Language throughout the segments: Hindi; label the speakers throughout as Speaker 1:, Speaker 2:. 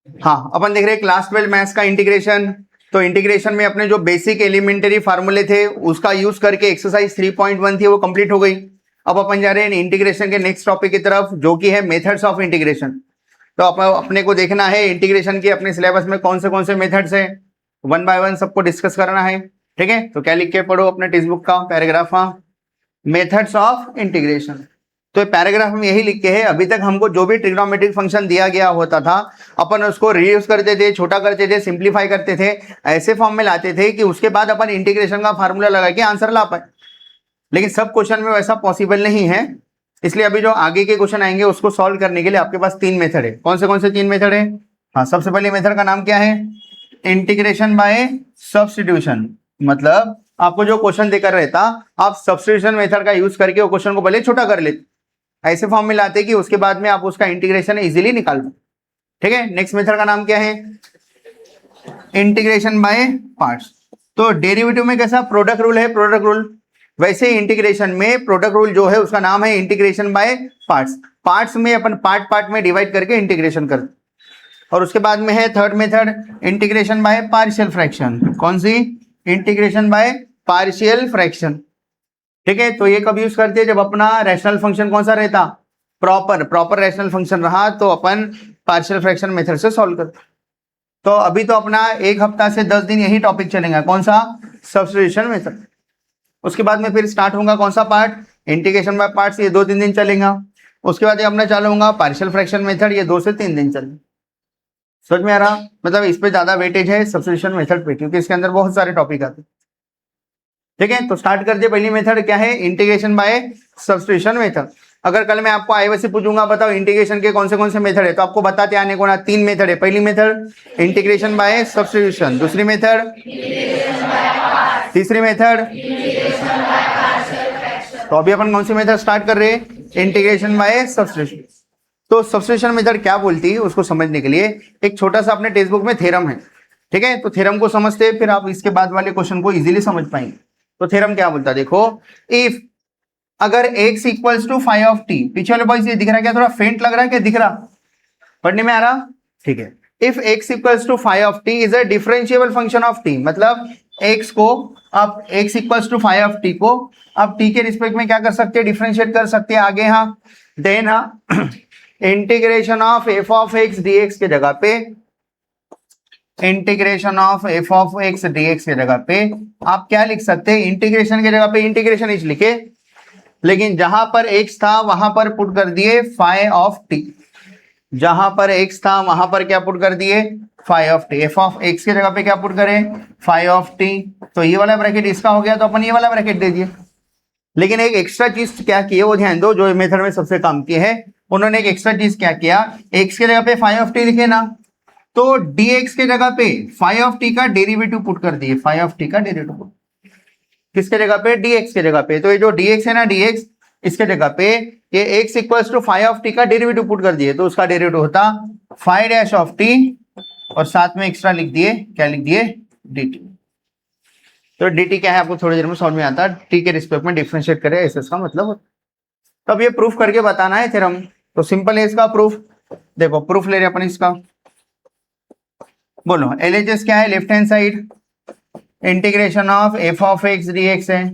Speaker 1: हाँ, अपन देख रहे हैं क्लास 12 मैथ्स का इंटीग्रेशन। तो इंटीग्रेशन में अपने जो बेसिक एलिमेंटरी फार्मूले थे उसका यूज करके एक्सरसाइज 3.1 थी वो कंप्लीट हो गई। अब अपन जा रहे हैं इंटीग्रेशन के नेक्स्ट टॉपिक की तरफ, जो कि है मेथड्स ऑफ इंटीग्रेशन। तो अपने को देखना है इंटीग्रेशन के अपने सिलेबस में कौन से मेथड्स है, वन बाय वन सबको डिस्कस करना है। ठीक है, तो क्या लिख के पढ़ो अपने टेक्स्ट बुक का पैराग्राफ, मेथड्स ऑफ इंटीग्रेशन। तो पैराग्राफ में यही लिख के है, अभी तक हमको जो भी ट्रिग्नोमेट्रिक फंक्शन दिया गया होता था अपन उसको रिड्यूस करते थे, छोटा करते थे, सिंप्लीफाई करते थे, ऐसे फॉर्म में लाते थे कि उसके बाद अपन इंटीग्रेशन का फार्मूला लगा के आंसर ला पाए। लेकिन सब क्वेश्चन में वैसा पॉसिबल नहीं है, इसलिए अभी जो आगे के क्वेश्चन आएंगे उसको सॉल्व करने के लिए आपके पास 3 मेथड है। कौन से 3 मेथड है? हाँ, सबसे पहले मेथड का नाम क्या है? Integration by substitution. मतलब आपको जो क्वेश्चन देकर रहता, आप सब्स्टिट्यूशन मेथड का यूज करके वो क्वेश्चन को पहले छोटा कर लेते, ऐसे फॉर्म में लाते कि उसके बाद में आप उसका इंटीग्रेशन इजीली निकाल दो। ठीक है, नेक्स्ट मेथड का नाम क्या है? Integration by parts. तो डेरिवेटिव में कैसा प्रोडक्ट रूल है, प्रोडक्ट रूल, वैसे इंटीग्रेशन में प्रोडक्ट रूल जो है उसका नाम है इंटीग्रेशन बाय पार्ट्स। पार्ट्स में अपन पार्ट में डिवाइड करके इंटीग्रेशन करते। और उसके बाद में है third method, integration by partial fraction. कौन सी? Integration by partial fraction. ठीक है, तो ये कब यूज करते हैं? जब अपना रैशनल फंक्शन कौन सा रहता, प्रॉपर रैशनल फंक्शन रहा तो अपन पार्शियल फ्रैक्शन मेथड से सॉल्व करते। तो अभी तो अपना 1 हफ्ता से 10 दिन यही टॉपिक चलेगा, कौन सा? Substitution method. उसके बाद में फिर स्टार्ट होगा कौन सा पार्ट? इंटीग्रेशन बाय पार्ट्स, ये 2-3 दिन चलेगा। उसके बाद ये अपना चालू होगा पार्शियल फ्रैक्शन मेथड, ये 2 से 3 दिन चलेगा। समझ में आ रहा? मतलब इस पे ज्यादा वेटेज है सब्स्टिट्यूशन मेथड पे, क्योंकि इसके अंदर बहुत सारे टॉपिक आते हैं। ठीक है, तो स्टार्ट कर दे। पहली मेथड क्या है? Integration by substitution method. अगर कल मैं आपको आईवैसे पूछूंगा बताओ इंटीग्रेशन के कौन से मेथड है, तो आपको बताते आने को ना 3 मेथड है। पहली मेथड इंटीग्रेशन बाय सब्स्टिट्यूशन, दूसरी मेथड, तीसरी मेथड। तो अभी अपन कौन सी मेथड स्टार्ट कर रहे हैं? Integration by substitution. तो सब्स्टिट्यूशन मेथड क्या बोलती है उसको समझने के लिए एक छोटा सा अपने टेक्स्ट बुक में थ्योरम है। ठीक है, तो थ्योरम को समझते हैं, फिर आप इसके बाद वाले क्वेश्चन को इजीली समझ पाएंगे। तो थ्योरम क्या बोलता है देखो, इफ अगर x equals to five of t, पीछे वाले बॉयज ये दिख रहा है क्या? थोड़ा फेंट लग रहा है क्या? दिख रहा? पढ़ने में आ रहा? ठीक है। If x equals to five of t is a differentiable function of t, मतलब x को आप x equals to five of t को आप t के रिस्पेक्ट में क्या कर सकते हैं? डिफरेंशिएट कर सकते हैं आगे। हाँ, देन हाँ integration of f of x d x के जगह पे, integration of f of x d x के जगह पे आप क्या लिख सकते हैं? इंटीग्रेशन के जगह पे इंटीग्रेशन इच लिखे, लेकिन जहां पर x था वहां पर पुट कर दिए फाई ऑफ टी। जहां पर x था वहां पर क्या पुट कर दिए? Phi of t. F of x के जगह पे क्या पुट करें? Phi of t. तो ये वाला ब्रैकेट इसका हो गया, तो अपन ये वाला ब्रैकेट दे दिए। लेकिन एक एक्स्ट्रा चीज क्या की है वो ध्यान दो, जो मेथड में सबसे काम की है, उन्होंने एक एक्स्ट्रा चीज क्या किया, x के जगह पे फाई ऑफ टी लिखे ना, तो dx के जगह पे फाई ऑफ टी का डेरिवेटिव पुट कर दिए। फाई ऑफ टी का डेरिवेटिव किसके जगह पे? dx के जगह पे। तो ये जो dx है ना, dx, इसके जगह पे ये x equals to phi of t का डेरिवेटिव पुट कर दिए, तो उसका डेरिवेटिव होता फाई डैश ऑफ टी, और साथ में एक्स्ट्रा लिख दिए, क्या लिख दिए? dt। तो dt क्या है आपको थोड़ी देर में समझ में आता है, t के रिस्पेक्ट में डिफरेंशिएट करे, ऐसे इसका मतलब होता। तो अब ये प्रूफ करके बताना है थ्योरम, तो सिंपल है इसका प्रूफ। देखो प्रूफ ले रहे अपन इसका, बोलो LHS क्या है? Left hand side integration of f of x d x है,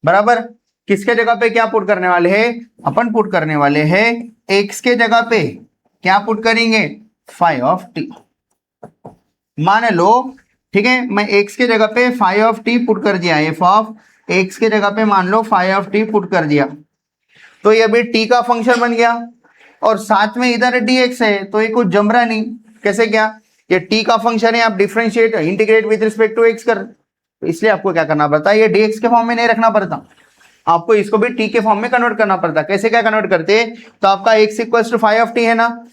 Speaker 1: बराबर। किसके जगह पे क्या पुट करने वाले हैं? अपन पुट करने वाले हैं एक्स के जगह पे क्या पुट करेंगे? Phi of t. मान लो, ठीक है, मैं एक्स के जगह पे फाई ऑफ टी पुट कर दिया, एफ ऑफ एक्स के जगह पे मान lo fi of T put कर दिया, तो ये अभी टी का फंक्शन बन गया, और साथ में इधर dx है, तो ये कुछ जम रहा नहीं। कैसे? क्या ये टी का फंक्शन है, आप differentiate integrate with respect to x कर, तो इसलिए आपको क्या करना पड़ता है? ये dx के फॉर्म में नहीं रखना पड़ता, आपको इसको भी टी के फॉर्म में कन्वर्ट करना पड़ता। कैसे क्या कन्वर्ट करते हैं? तो आपका x equals to phi of t है ना,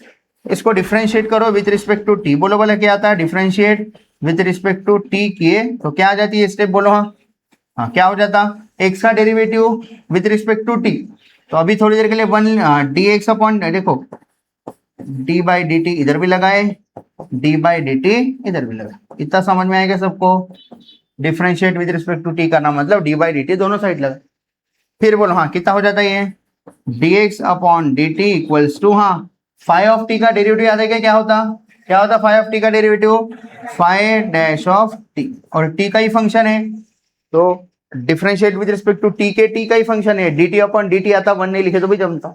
Speaker 1: इसको डिफरेंशिएट करो विद रिस्पेक्ट टू टी। बोलो बोले क्या आता है? Differentiate with respect to t किए तो क्या आ जाती है स्टेप? बोलो हाँ, क्या हो जाता? x का derivative with respect to t. तो अभी थोड़ी देर के लिए वन dx अपॉन, देखो d बाई डी टी इधर भी लगाए, d बाई डी टी इधर भी लगाए। इतना समझ में आएगा सबको? Differentiate with respect to t करना मतलब d बाई डी टी दोनों साइड लगा। फिर बोलो हाँ, कितना हो जाता है ये? dx upon d t equals to, हाँ, फाई ऑफ टी का डेरिवेटिव याद है क्या होता? क्या होता है फाई ऑफ टी का derivative? Phi dash of t, और टी का ही फंक्शन है तो differentiate with respect to t के टी का ही फंक्शन है, d t upon d t आता, वन नहीं लिखे तो भी जमता।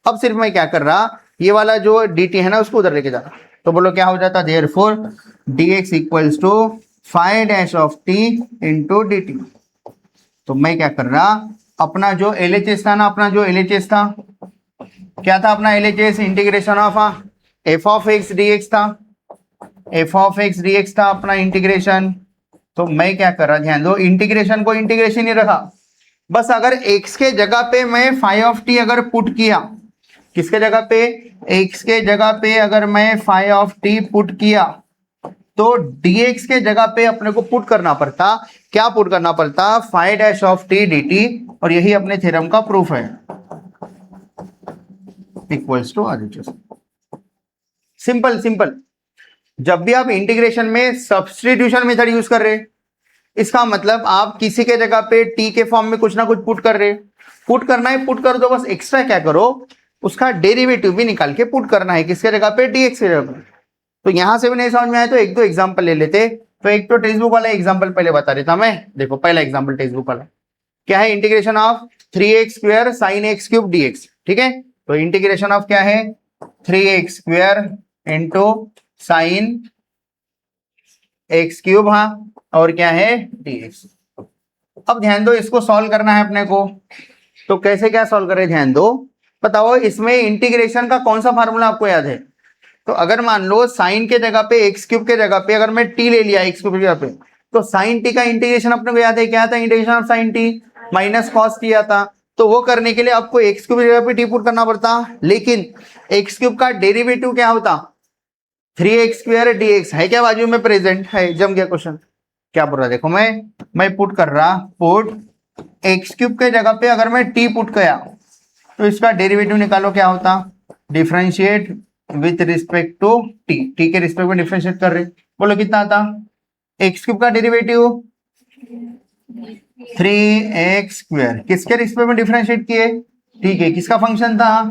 Speaker 1: अब सिर्फ मैं क्या कर रहा, ये वाला जो डी टी है ना उसको उधर लेके जाना, तो बोलो क्या हो जाता, therefore dx equals to phi dash of t into d t. तो मैं क्या कर रहा, अपना जो LHS था ना, अपना जो LHS था क्या था, अपना LHS integration of f of x d x था, f of x d x था अपना इंटीग्रेशन। तो मैं क्या कर रहा, ध्यान दो, इंटीग्रेशन को इंटीग्रेशन ही रखा, बस अगर x के जगह पे मैं फाई ऑफ टी अगर पुट किया, किसके जगह पे, x के जगह पे अगर मैं फाई ऑफ टी पुट किया तो dx के जगह पे अपने को पुट करना पड़ता, क्या पुट करना पड़ता, phi dash of t d t, और यही अपने थ्योरम का प्रूफ है, equals to RHS। Simple simple. जब भी आप इंटीग्रेशन में सब्स्टिट्यूशन मेथड यूज कर रहे, इसका मतलब आप किसी के जगह पे टी के फॉर्म में कुछ ना कुछ पुट कर रहे, पुट करना है पुट कर दो, बस एक्स्ट्रा क्या करो, उसका डेरिवेटिव भी निकाल के पुट करना है, किसके जगह पे, dx के जगह पे। तो यहां से भी नहीं समझ में आया तो एक दो एग्जांपल ले लेते। तो एक तो टेक्स्ट बुक वाला एग्जांपल पहले बता देता मैं, देखो पहला एग्जांपल टेक्स्ट बुक वाला क्या है, integration of 3x square sine x cube dx, ठीक है। तो इंटीग्रेशन ऑफ क्या है, 3x square into sine x cube, हाँ, और क्या है dx। अब ध्यान दो, इसको सॉल्व करना है अपने को, तो कैसे क्या सॉल्व करें, ध्यान दो, बताओ इसमें इंटीग्रेशन का कौन सा फार्मूला आपको याद है। तो अगर मान लो साइन के जगह पे एक्स क्यूब के जगह पे अगर मैं टी ले लिया एक्स क्यूब की जगह पे, तो साइन टी का इंटीग्रेशन अपने को याद है, क्या था, integration of sign T minus cos T आता। तो वो करने के लिए आपको एक्स क्यूब की जगह पे टी पुट करना पड़ता, लेकिन एक्स क्यूब का डेरिवेटिव क्या होता, 3x स्क्वायर dx है, क्या बाजू में प्रेजेंट है, जम गया क्वेश्चन। क्या बोल रहा, देखो मैं पुट कर रहा, पुट एक्स क्यूब के जगह पे अगर मैं टी पुट किया तो इसका डेरिवेटिव निकालो, क्या होता, differentiate with respect to t, t के रिस्पेक्ट में डिफरेंशिएट कर रहे, बोलो कितना आता, एक्स क्यूब का डेरिवेटिव 3x स्क्वायर, किसके रिस्पेक्ट में डिफरेंशिएट किए, ठीक है, किसका फंक्शन था,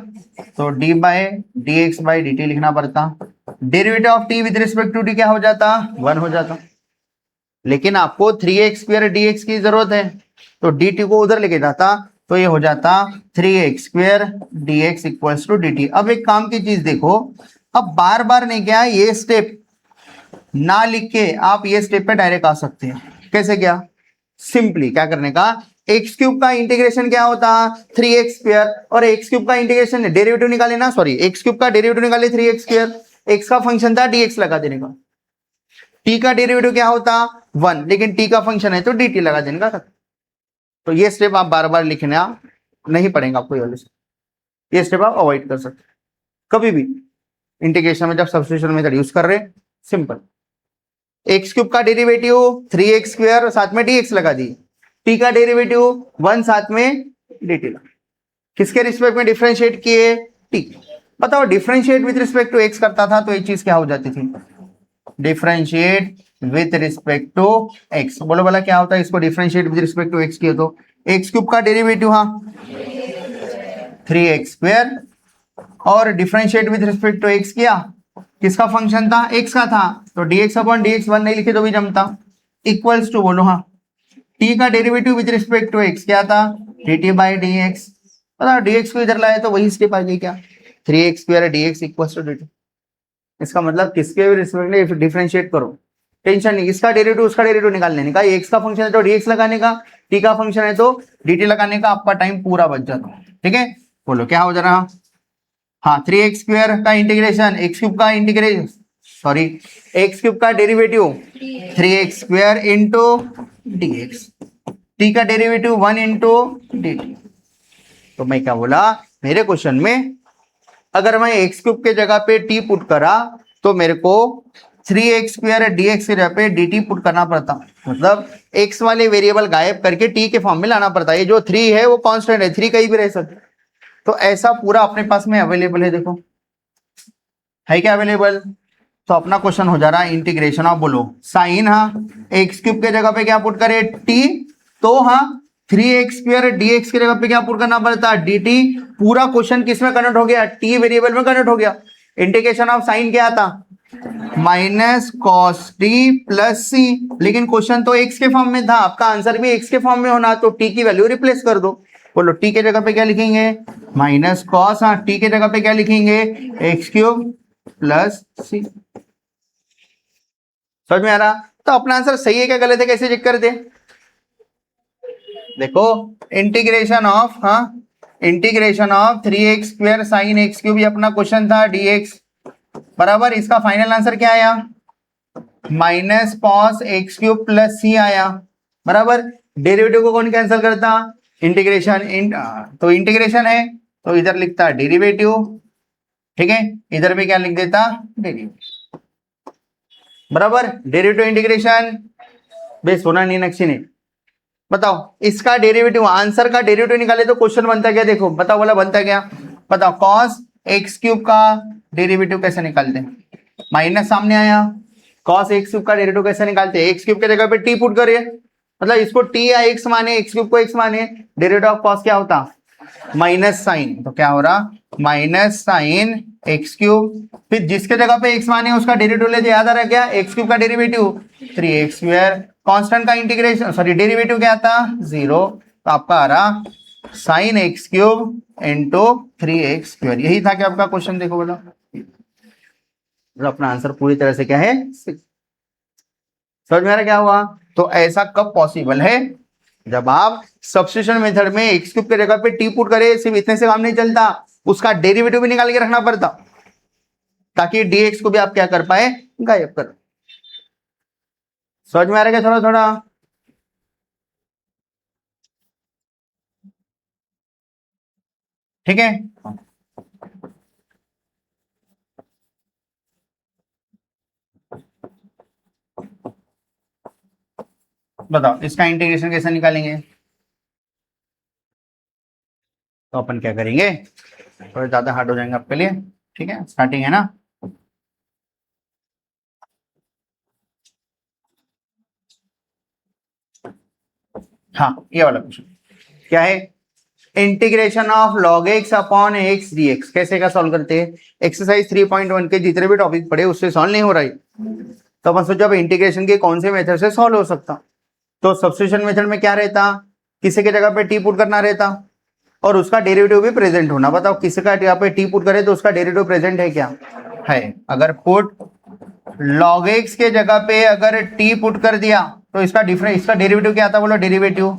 Speaker 1: तो d by d x by d t लिखना पड़ता, derivative of t with respect to t क्या हो जाता, 1 हो जाता। लेकिन आपको 3x स्क्वायर dx की जरूरत है, तो dt को उधर लेके जाता, तो ये हो जाता 3x square dx equals to dt। अब एक काम की चीज देखो, अब बार बार नहीं, क्या ये स्टेप ना लिख के आप ये स्टेप पे डायरेक्ट आ सकते हैं, कैसे, क्या, सिंपली क्या करने का, एक्स क्यूब का इंटीग्रेशन क्या होता, 3x स्क्वायर, और एक्स क्यूब का इंटीग्रेशन डेरिवेटिव निकाले ना, सॉरी एक्स क्यूब का डेरिवेटिव निकाले 3x स्क्वायर, एक्स का फंक्शन था dx लगा देने का, टी का डेरिवेटिव क्या होता 1, लेकिन टी का फंक्शन है तो dt लगा देने का। तो ये स्टेप आप बार बार लिखना नहीं पड़ेगा आपको, ये स्टेप आप अवॉइड कर सकते कभी भी इंटीग्रेशन में जब सब्स्टिट्यूशन मेथड यूज कर रहे, सिंपल, एक्स क्यूब का डेरिवेटिव 3x स्क्वायर साथ में dx लगा दी, टी का डेरिवेटिव 1 साथ में dt लगा, किसके रिस्पेक्ट में डिफरेंशिएट किए, टी। बताओ differentiate with respect to x करता था तो ये चीज क्या हो जाती थी, differentiate with respect to x, बोलो बोला क्या होता है, इसको differentiate with respect to x किया तो एक्स क्यूब का डेरिवेटिव, हाँ 3x स्क्वायर, और differentiate with respect to x किया, किसका फंक्शन था, x का था, तो dx अपॉन dx 1 नहीं लिखे तो भी जमता, इक्वल्स टू, बोलो हाँ, t का derivative with respect to x क्या था, dt बाई dx, बताओ dx को इधर लाए तो वही स्टेप आ गई, क्या 3x square dx equals to dt। इसका मतलब किसके भी रिस्पेक्ट में डिफरेंशिएट करो, टेंशन नहीं, इसका डेरिवेटिव उसका डेरिवेटिव निकाल लेने का, एक्स का फंक्शन है तो dx लगाने का, टी का फंक्शन है तो dt लगाने का, आपका टाइम पूरा बच जाता, ठीक है। बोलो क्या हो जा रहा, हाँ 3x स्क्वायर का इंटीग्रेशन, एक्स क्यूब का इंटीग्रेशन, सॉरी एक्स क्यूब का derivative 3x square into dx, T का डेरिवेटिव 1 इंटू dt। तो मैं क्या बोला, मेरे क्वेश्चन में अगर मैं एक्स क्यूब के जगह पे टी पुट करा तो मेरे को 3x स्क्वायर dx के जगह पे dt पुट करना पड़ता, मतलब x वाले वेरिएबल गायब करके t के फॉर्म में लाना पड़ता है, ये जो 3 है वो कांस्टेंट है, 3 कहीं भी रह सकता है, तो ऐसा पूरा अपने पास में अवेलेबल है, देखो है क्या अवेलेबल। तो अपना क्वेश्चन हो जा रहा है इंटीग्रेशन ऑफ, बोलो साइन, हाँ एक्स क्यूब के जगह पे क्या पुट करे, टी, तो हाँ 3x स्क्वायर dx के जगह पे क्या पुट करना पड़ता है, dt। पूरा क्वेश्चन किस में कन्वर्ट हो गया, t वेरिएबल में कन्वर्ट हो गया। इंटीग्रेशन ऑफ साइन क्या आता, माइनस कॉस टी प्लस सी। लेकिन क्वेश्चन तो एक्स के फॉर्म में था, आपका आंसर भी एक्स के फॉर्म में होना, तो टी की वैल्यू रिप्लेस कर दो। बोलो टी के जगह पे क्या लिखेंगे, माइनस कॉस, हाँ टी के जगह पे क्या लिखेंगे, एक्स क्यूब प्लस सी। समझ में आ रहा? तो अपना आंसर सही है क्या गलत है कैसे चेक कर दे? देखो इंटीग्रेशन ऑफ, हाँ integration of 3x² sine x cube, ये अपना क्वेश्चन था dx बराबर, इसका फाइनल आंसर क्या आया, minus cos x cube plus c आया बराबर। डेरिवेटिव को कौन कैंसिल करता, इंटीग्रेशन तो इंटीग्रेशन है तो इधर लिखता डेरिवेटिव, ठीक है, इधर भी क्या लिख देता, डेरिवेटिव बराबर। डेरिवेटिव इंटीग्रेशन बेस होना नहीं नक्शी ने। बताओ इसका डेरिवेटिव, आंसर का डेरिवेटिव निकाले तो क्वेश्चन बनता क्या, देखो बताओ बोला बनता क्या, बताओ कॉस एक्स क्यूब का डेरिवेटिव कैसे निकालते हैं, माइनस सामने आया, कॉस एक्स क्यूब का डेरिवेटिव कैसे निकालते हैं, एक्स क्यूब के जगह पे टी पुट करिए, मतलब इसको टी या एक्स माने, एक्स क्यूब को एक्स माने, डेरिवेटिव ऑफ कॉस क्या होता, माइनस साइन, तो क्या हो रहा, माइनस साइन एक्स क्यूब, फिर जिसके जगह पे एक्स माने उसका डेरिवेटिव लेते, याद आ रहा क्या, एक्स क्यूब का डेरिवेटिव 3x², कांस्टेंट का इंटीग्रेशन सॉरी डेरिवेटिव क्या था 0, तो आपका आ रहा sine x cube into 3x², यही था कि आपका क्वेश्चन, देखो बोला अपना आंसर पूरी तरह से क्या है, समझ में आ रहा क्या हुआ। तो ऐसा कब पॉसिबल है, जब आप सब्स्टिट्यूशन मेथड में एक्स क्यूब के जगह पे टी पुट करे, सिर्फ इतने से काम नहीं चलता, उसका डेरिवेटिव भी निकाल के रखना पड़ता, ताकि dx को भी आप क्या कर पाए, गायब कर। समझ में आ रहा है क्या थोड़ा थोड़ा? ठीक है, बताओ इसका इंटीग्रेशन कैसे निकालेंगे, तो अपन क्या करेंगे, थोड़े ज्यादा हार्ड हो जाएंगे आपके लिए, ठीक है, स्टार्टिंग है ना। हाँ ये वाला क्वेश्चन क्या है, integration of log x upon x dx कैसे का सॉल्व करते हैं, एक्सरसाइज 3.1 के जितने भी टॉपिक पढ़े उससे सॉल्व नहीं हो रहा है, तो अपन सोचा इंटीग्रेशन के कौन से मेथड से सॉल्व हो सकता, तो सब्स्टिट्यूशन मेथड में क्या रहता, किसी के जगह पे टी पुट करना रहता और उसका डेरिवेटिव भी प्रेजेंट होना। बताओ किसी का जगह पे टी पुट करे तो उसका डेरिवेटिव प्रेजेंट है क्या, है। अगर पुट log x के जगह पे अगर टी पुट कर दिया तो इसका डिफरेंस, इसका डेरिवेटिव क्या आता, बोलो derivative,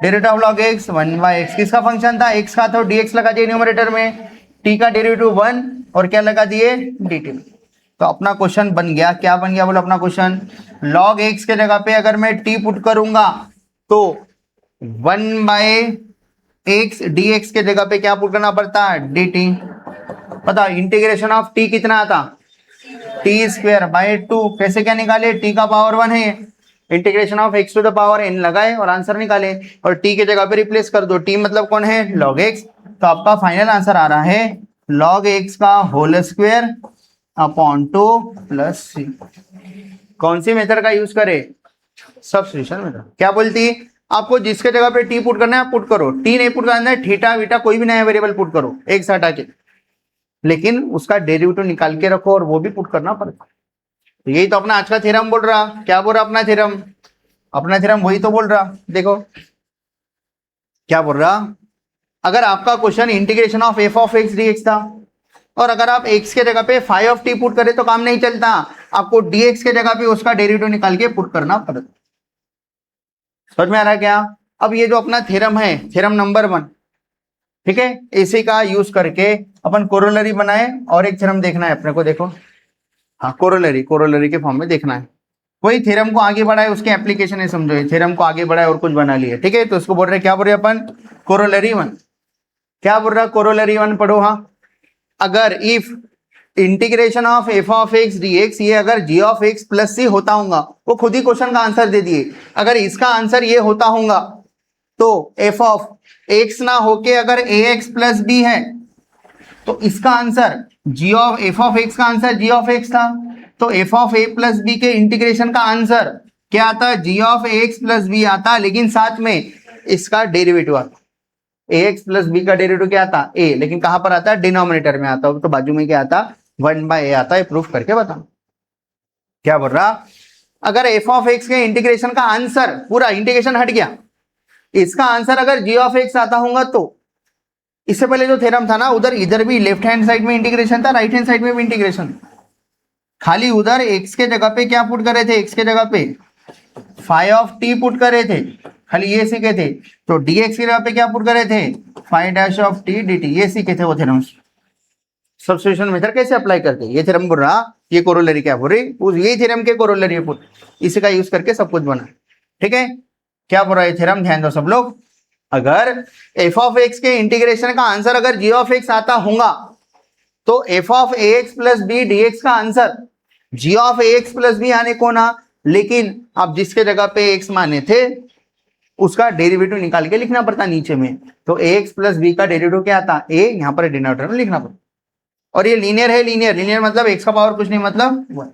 Speaker 1: derivative of log x 1/x, किसका फंक्शन था, x का, तो dx लगा दिए न्यूमरेटर में, t का डेरिवेटिव 1 और क्या लगा दिए, dt। तो अपना क्वेश्चन बन गया, क्या बन गया बोलो अपना क्वेश्चन, log x के जगह पे अगर मैं t पुट करूंगा तो 1/x dx के जगह पे क्या पुट करना पड़ता है, dt। पता इंटीग्रेशन ऑफ t कितना आता, t²/2, कैसे क्या निकाले, t का पावर 1 है, integration of x to the power n लगाए और आंसर निकाले, और t के जगह पे रिप्लेस कर दो, t मतलब कौन है, log x, तो आपका फाइनल आंसर आ रहा है log x का होल स्क्वायर अपॉन 2 प्लस सी। कौन सी मेथड का यूज करे, सब्स्टिट्यूशन मेथड। क्या बोलती, आपको जिसके जगह पे टी पुट करना है पुट करो, टी नहीं पुट करना है थीटा वीटा कोई भी नया वेरिएबल पुट करो एक साथ आके, लेकिन उसका डेरिवेटिव निकाल के रखो और वो भी पुट करना पड़ता। तो यही तो अपना आज का थ्योरम बोल रहा, क्या बोल रहा अपना थ्योरम, अपना थ्योरम वही तो बोल रहा। देखो क्या बोल रहा, अगर आपका question integration of f of x d x था और अगर आप एक्स के जगह पे फाइव ऑफ टी पुट करें तो काम नहीं चलता, आपको डीएक्स के जगह पे उसका डेरिवेटिव निकाल के पुट करना पड़ता। समझ में आ रहा है क्या? अब ये जो अपना थ्योरम है, थ्योरम नंबर 1, ठीक है, इसी का यूज करके अपन कोरोलरी बनाए और एक थ्योरम देखना है अपने को, देखो हाँ कोरोलरी, कोरोलरी के फॉर्म में देखना है, वही थ्योरम को आगे बढ़ाए उसके एप्लीकेशन है, समझो थ्योरम को आगे बढ़ाए और कुछ बना लिए, ठीक है, तो उसको बोल रहे क्या बोल रहे अपन, कोरोलरी 1। क्या बोल रहा कोरोलरी 1 पढ़ो, हाँ, अगर if integration of f of x d x ये अगर g of x plus c होता होगा, वो खुद ही क्वेश्चन का आंसर दे दिए, अगर इसका आंसर ये होता होगा तो एफ ऑफ एक्स ना होके अगर ए एक्स प्लस बी है तो इसका answer g of f of x का आंसर जी ऑफ एक्स था, तो f of a plus b के इंटीग्रेशन का आंसर क्या आता, g of x plus b आता, लेकिन साथ में इसका डेरिवेटिव आता, ए एक्स प्लस बी का डेरिवेटिव क्या आता, ए, लेकिन कहां पर आता है, डिनोमिनेटर में आता, तो बाजू में क्या आता, 1/a आता है, प्रूफ करके बता। क्या बोल रहा, अगर एफ ऑफ एक्स के इंटीग्रेशन का आंसर, पूरा इंटीग्रेशन हट गया, इसका आंसर अगर जी ऑफ एक्स आता होगा, तो इससे पहले जो थ्योरम था ना, उधर इधर भी लेफ्ट हैंड साइड में इंटीग्रेशन था, राइट हैंड साइड में भी इंटीग्रेशन, खाली उधर एक्स के जगह पे क्या पुट कर रहे थे, एक्स के जगह पे फाई ऑफ टी पुट कर रहे थे, खाली ये सीखे थे। तो dx की जगह पे क्या पुट कर रहे थे, phi dash of t dt, ये सीखे थे वो थ्योरम्स। सब्स्टिट्यूशन मेथड कैसे अप्लाई करते, ये थ्योरम बोल रहा, ये कोरोलरी क्या बोल रही, उस ये थ्योरम के कोरोलरी पुट, इसी का यूज करके सब कुछ बना। ठीक है, क्या बोल रहा है थ्योरम, ध्यान दो सब लोग। अगर एफ ऑफ एक्स के इंटीग्रेशन का आंसर अगर जी ऑफ एक्स आता होगा, तो f of a x plus b d x का answer g of a x plus b आने को ना, लेकिन आप जिसके जगह पे एक्स माने थे उसका डेरिवेटिव निकाल के लिखना पड़ता नीचे में। तो ए एक्स प्लस बी का डेरिवेटिव क्या आता, ए यहाँ पर डिनोमिनेटर में लिखना पड़ता। और ये लीनियर है, लीनियर मतलब एक्स का पावर कुछ नहीं, मतलब 1।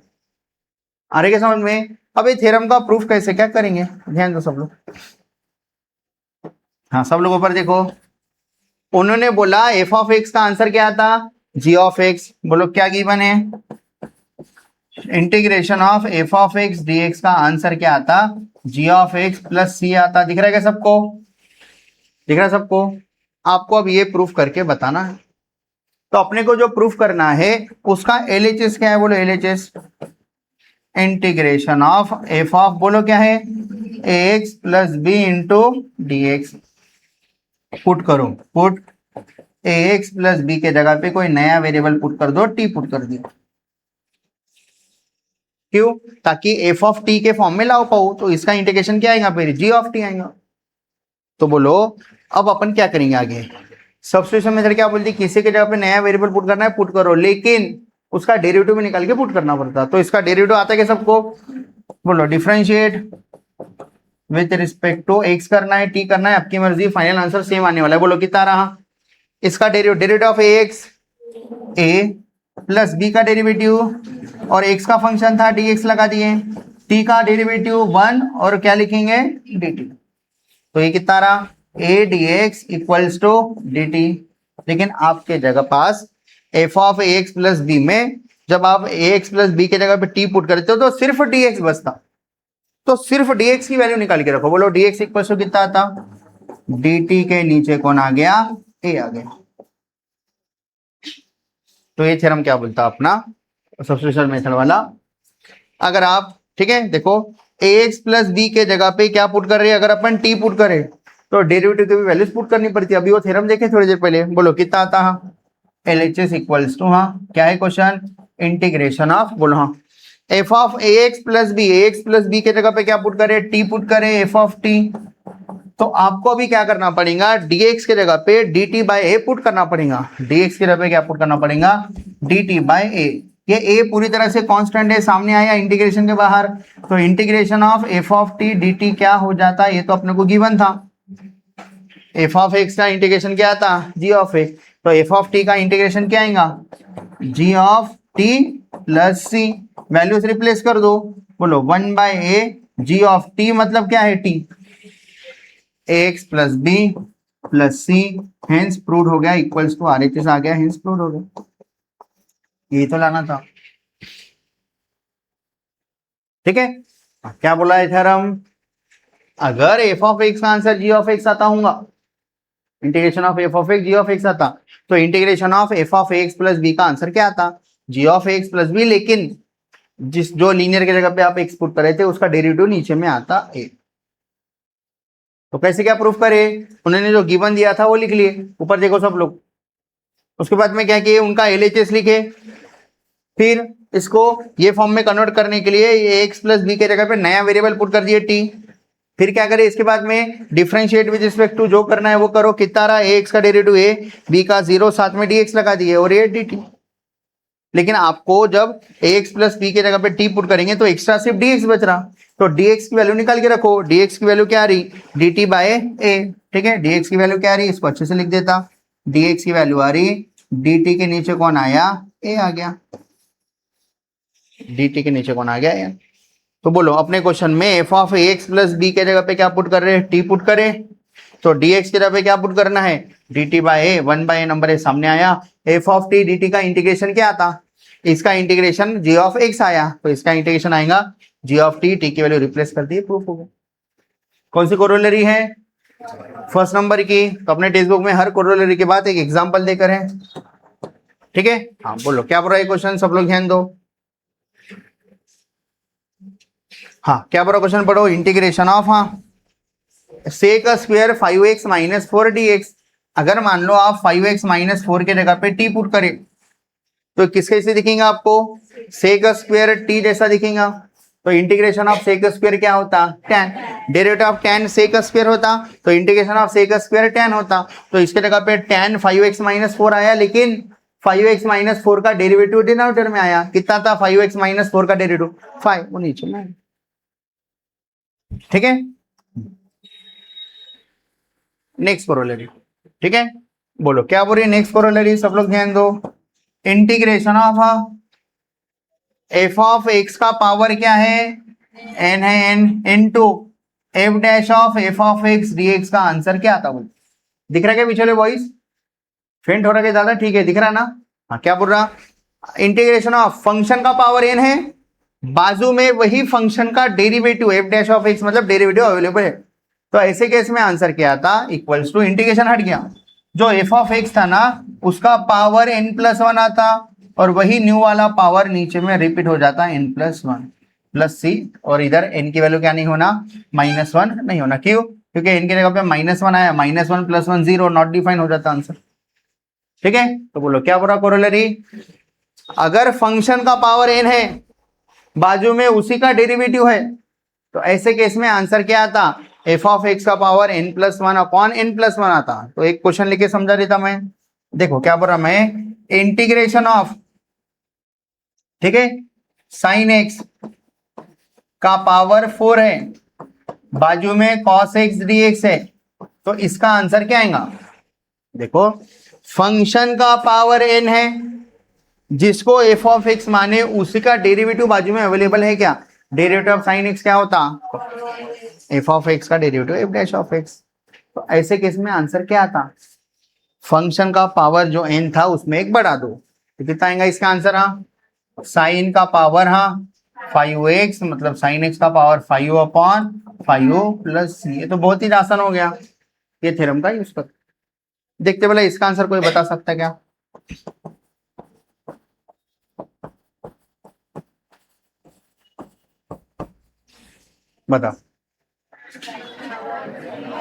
Speaker 1: आ रही है समझ में। अब ये थ्योरम का प्रूफ कैसे क्या करेंगे, ध्यान दो सब लोग। हाँ, सब लोग ऊपर देखो, उन्होंने बोला एफ ऑफ एक्स का आंसर क्या आता, जी ऑफ एक्स। बोलो क्या गिवन है, integration of f of x d x का आंसर क्या आता, जी ऑफ एक्स प्लस सी आता। दिख रहा है क्या सबको, दिख रहा है सबको। आपको अब ये प्रूफ करके बताना है। तो अपने को जो प्रूफ करना है उसका एलएचएस क्या है, बोलो LHS, integration of f of, बोलो क्या है, x plus b into d x. Put करो, पुट एक्स प्लस बी के जगह पे कोई नया वेरिएबल पुट कर दो, टी पुट कर दिया। क्यों, ताकि एफ ऑफ टी के फॉर्म में लाओ पाओ। तो इसका इंटीग्रेशन क्या आएगा, फिर जी ऑफ टी आएगा। तो बोलो अब अपन क्या करेंगे आगे, सब्स्टिट्यूशन मेथड क्या बोलती है, किसी के जगह पे नया वेरिएबल पुट करना है, पुट करो, लेकिन उसका डेरिवेटिव भी निकाल के पुट करना पड़ता। तो इसका डेरिवेटिव आता है क्या सबको, बोलो differentiate with respect to x करना है, टी करना है, आपकी मर्जी, फाइनल आंसर सेम आने वाला है। बोलो कितना रहा, इसका derivative of x a plus b का डेरिवेटिव, और x का फंक्शन था dx लगा दिए, t का डेरिवेटिव 1 और क्या लिखेंगे dt। तो ये कितना रहा, a dx equals to dt। लेकिन आपके जगह पास f of ax plus b में जब आप ax प्लस b के जगह पे t पुट करते हो तो सिर्फ dx बचता। तो सिर्फ dx की वैल्यू निकाल के रखो। बोलो dx इक्वल्स टू कितना आता, dt के नीचे कौन आ गया, a आ गया। तो ये थ्योरम क्या बोलता अपना सब्स्टिट्यूशन मेथड वाला। अगर आप ठीक है देखो, ax प्लस बी के जगह पे क्या पुट कर रहे हैं, अगर अपन t पुट करें तो डेरिवेटिव की भी वैल्यूज पुट करनी पड़ती है। अभी वो थ्योरम देखे थोड़ी देर पहले। बोलो कितना आता है, एलएचएस इक्वल्स टू, हाँ क्या है क्वेश्चन, इंटीग्रेशन ऑफ, बोलो हाँ f of ax plus b के जगह पे क्या पुट करें, t पुट करें, एफ ऑफ टी। तो आपको अभी क्या करना पड़ेगा, dx के जगह पे dt बाय ए पुट करना पड़ेगा। dx के जगह पे क्या पुट करना पड़ेगा, dt बाय ए। ये a पूरी तरह से कांस्टेंट है, सामने आया इंटीग्रेशन के बाहर। तो integration of f of t dt क्या हो जाता है, ये तो अपने को गिवन था। एफ ऑफ एक्स का इंटीग्रेशन क्या था, जी ऑफ एक्स। तो एफ ऑफ टी का इंटीग्रेशन क्या आएगा, g of t plus c. Values replace कर दो, बोलो 1 by a g of t मतलब क्या है, t, x plus b plus c, hence proved हो गया, इक्वल्स टू आरएचएस आ गया, हेंस प्रूव्ड हो गया। ये तो लाना था, ठीक है। क्या बोला है थ्योरम, अगर एफ ऑफ एक्स का आंसर जी ऑफ एक्स आता होगा, integration of f of x g of x आता, तो integration of f of x plus b का आंसर क्या आता, g of x plus b. लेकिन जिस जो लीनियर की जगह पे आप एक्स पुट कर रहे थे उसका डेरिवेटिव नीचे में आता ए। तो कैसे क्या प्रूफ करे, उन्होंने जो गिवन दिया था वो लिख लिए, ऊपर देखो सब लोग। उसके बाद में क्या किए, उनका एलएचएस लिखे, फिर इसको ये फॉर्म में कन्वर्ट करने के लिए ये एक्स प्लस बी के जगह पे नया वेरिएबल पुट कर दिए टी। फिर क्या करें, इसके बाद में डिफरेंशिएट विद रिस्पेक्ट टू जो करना है वो करो। कितना रहा, एक्स का डेरिवेटिव ए, बी का 0, साथ में dx लगा दिए और ये dt। लेकिन आपको जब एक्स प्लस बी के जगह पे टी पुट करेंगे तो एक्स्ट्रा सिर्फ dx बच रहा। तो dx की वैल्यू निकाल के रखो, dx की वैल्यू क्या आ रही, dt बाय ए। ठीक है, dx की वैल्यू क्या आ रही, इसको अच्छे से लिख देता, dx की वैल्यू आ रही, dt के नीचे कौन आया, a आ गया, dt के नीचे कौन आ गया, a। तो बोलो अपने क्वेश्चन में f of x plus b के जगह पे क्या पुट कर रहे हैं, टी पुट करें। तो dx की जगह पे क्या पुट करना है, dt bye A, 1 by A number है सामने आया। एफ ऑफ टी dt का इंटीग्रेशन क्या आता, इसका इंटीग्रेशन जी ऑफ एक्स आया, तो इसका इंटीग्रेशन आएगा जी ऑफ टी, टी की वैल्यू रिप्लेस कर दी, प्रूफ हो गया। कौन सी कोरोलरी है? फर्स्ट नंबर की। तो अपने टेक्स्ट बुक में हर कोरोलरी के बाद एक एग्जांपल देकर है, ठीक है। हाँ बोलो क्या बोल रहा है क्वेश्चन, सब लोग ध्यान दो। हाँ क्या बोल रहा क्वेश्चन, पढ़ो। इंटीग्रेशन ऑफ, हाँ, sec square 5x minus 4 dx। अगर मान लो आप 5x माइनस 4 के जगह पे t पुट करें तो किस कैसे दिखेगा आपको? सेक स्क्वायर t जैसा दिखेगा। तो इंटीग्रेशन ऑफ सेक स्क्वायर क्या होता? tan। Derivative of tan sec square होता, तो integration of sec square tan होता। तो इसके जगह पे tan 5x माइनस 4 आया, लेकिन 5x माइनस 4 का डेरिवेटिव डिनोमिनेटर में आया। कितना था 5x माइनस 4 का डेरिवेटिव? 5, वो नीचे में, ठीक है। नेक्स्ट कोरोलरी, ठीक है। बोलो क्या बोल रही है नेक्स्ट कोरोलरी, सब लोग ध्यान दो। Integration of f of x का पावर क्या है? एन है, n into f dash of f of x dx का आंसर क्या आता है? दिख रहा है क्या पीछे वॉइस? फेंट हो रहा है ज्यादा? ठीक है, दिख रहा ना? हाँ क्या बोल रहा? इंटीग्रेशन ऑफ फंक्शन का पावर एन है, बाजू में वही फंक्शन का derivative F dash of x, मतलब डेरिवेटिव अवेलेबल है। तो ऐसे केस में आंसर क्या आता? इक्वल्स टू, इंटीग्रेशन हट गया, जो एफ ऑफ एक्स था ना उसका पावर एन प्लस 1 आता, और वही न्यू वाला पावर नीचे में रिपीट हो जाता है एन प्लस 1 प्लस सी, और इधर एन की वैल्यू क्या नहीं होना? माइनस 1 नहीं होना। क्यों? क्योंकि एन की जगह पे माइनस 1 आया, माइनस 1 प्लस 1 0, नॉट डिफाइन हो जाता आंसर, ठीक है। तो बोलो क्या बोला कोरोलरी, अगर फंक्शन का पावर एन है, बाजू में उसी का डेरिवेटिव है, तो ऐसे केस में आंसर क्या आता? एफ ऑफ एक्स का power n plus 1 upon n plus 1 आता। तो एक क्वेश्चन लिखे समझा देता मैं। देखो क्या बोल रहा मैं, इंटीग्रेशन ऑफ, ठीक है, साइन एक्स का पावर 4 है, बाजू में कॉस एक्स डी एक्स है, तो इसका आंसर क्या आएगा? देखो फंक्शन का पावर एन है, जिसको एफ ऑफ एक्स माने उसी का डेरिवेटिव बाजू में अवेलेबल है। क्या डेरिवेटिव ऑफ साइन एक्स क्या होता? एफ ऑफ एक्स का derivative F dash of x. तो ऐसे केस में आंसर क्या आता? फंक्शन का पावर जो एन था उसमें एक बढ़ा दो, तो कितना आएगा इसका आंसर? हाँ, साइन का पावर, हाँ 5x, मतलब साइन एक्स का पावर 5 अपॉन 5 प्लस सी। ये तो बहुत ही आसान हो गया, ये थ्योरम का यूज कर। देखते बोला इसका आंसर कोई बता सकता है क्या? बता,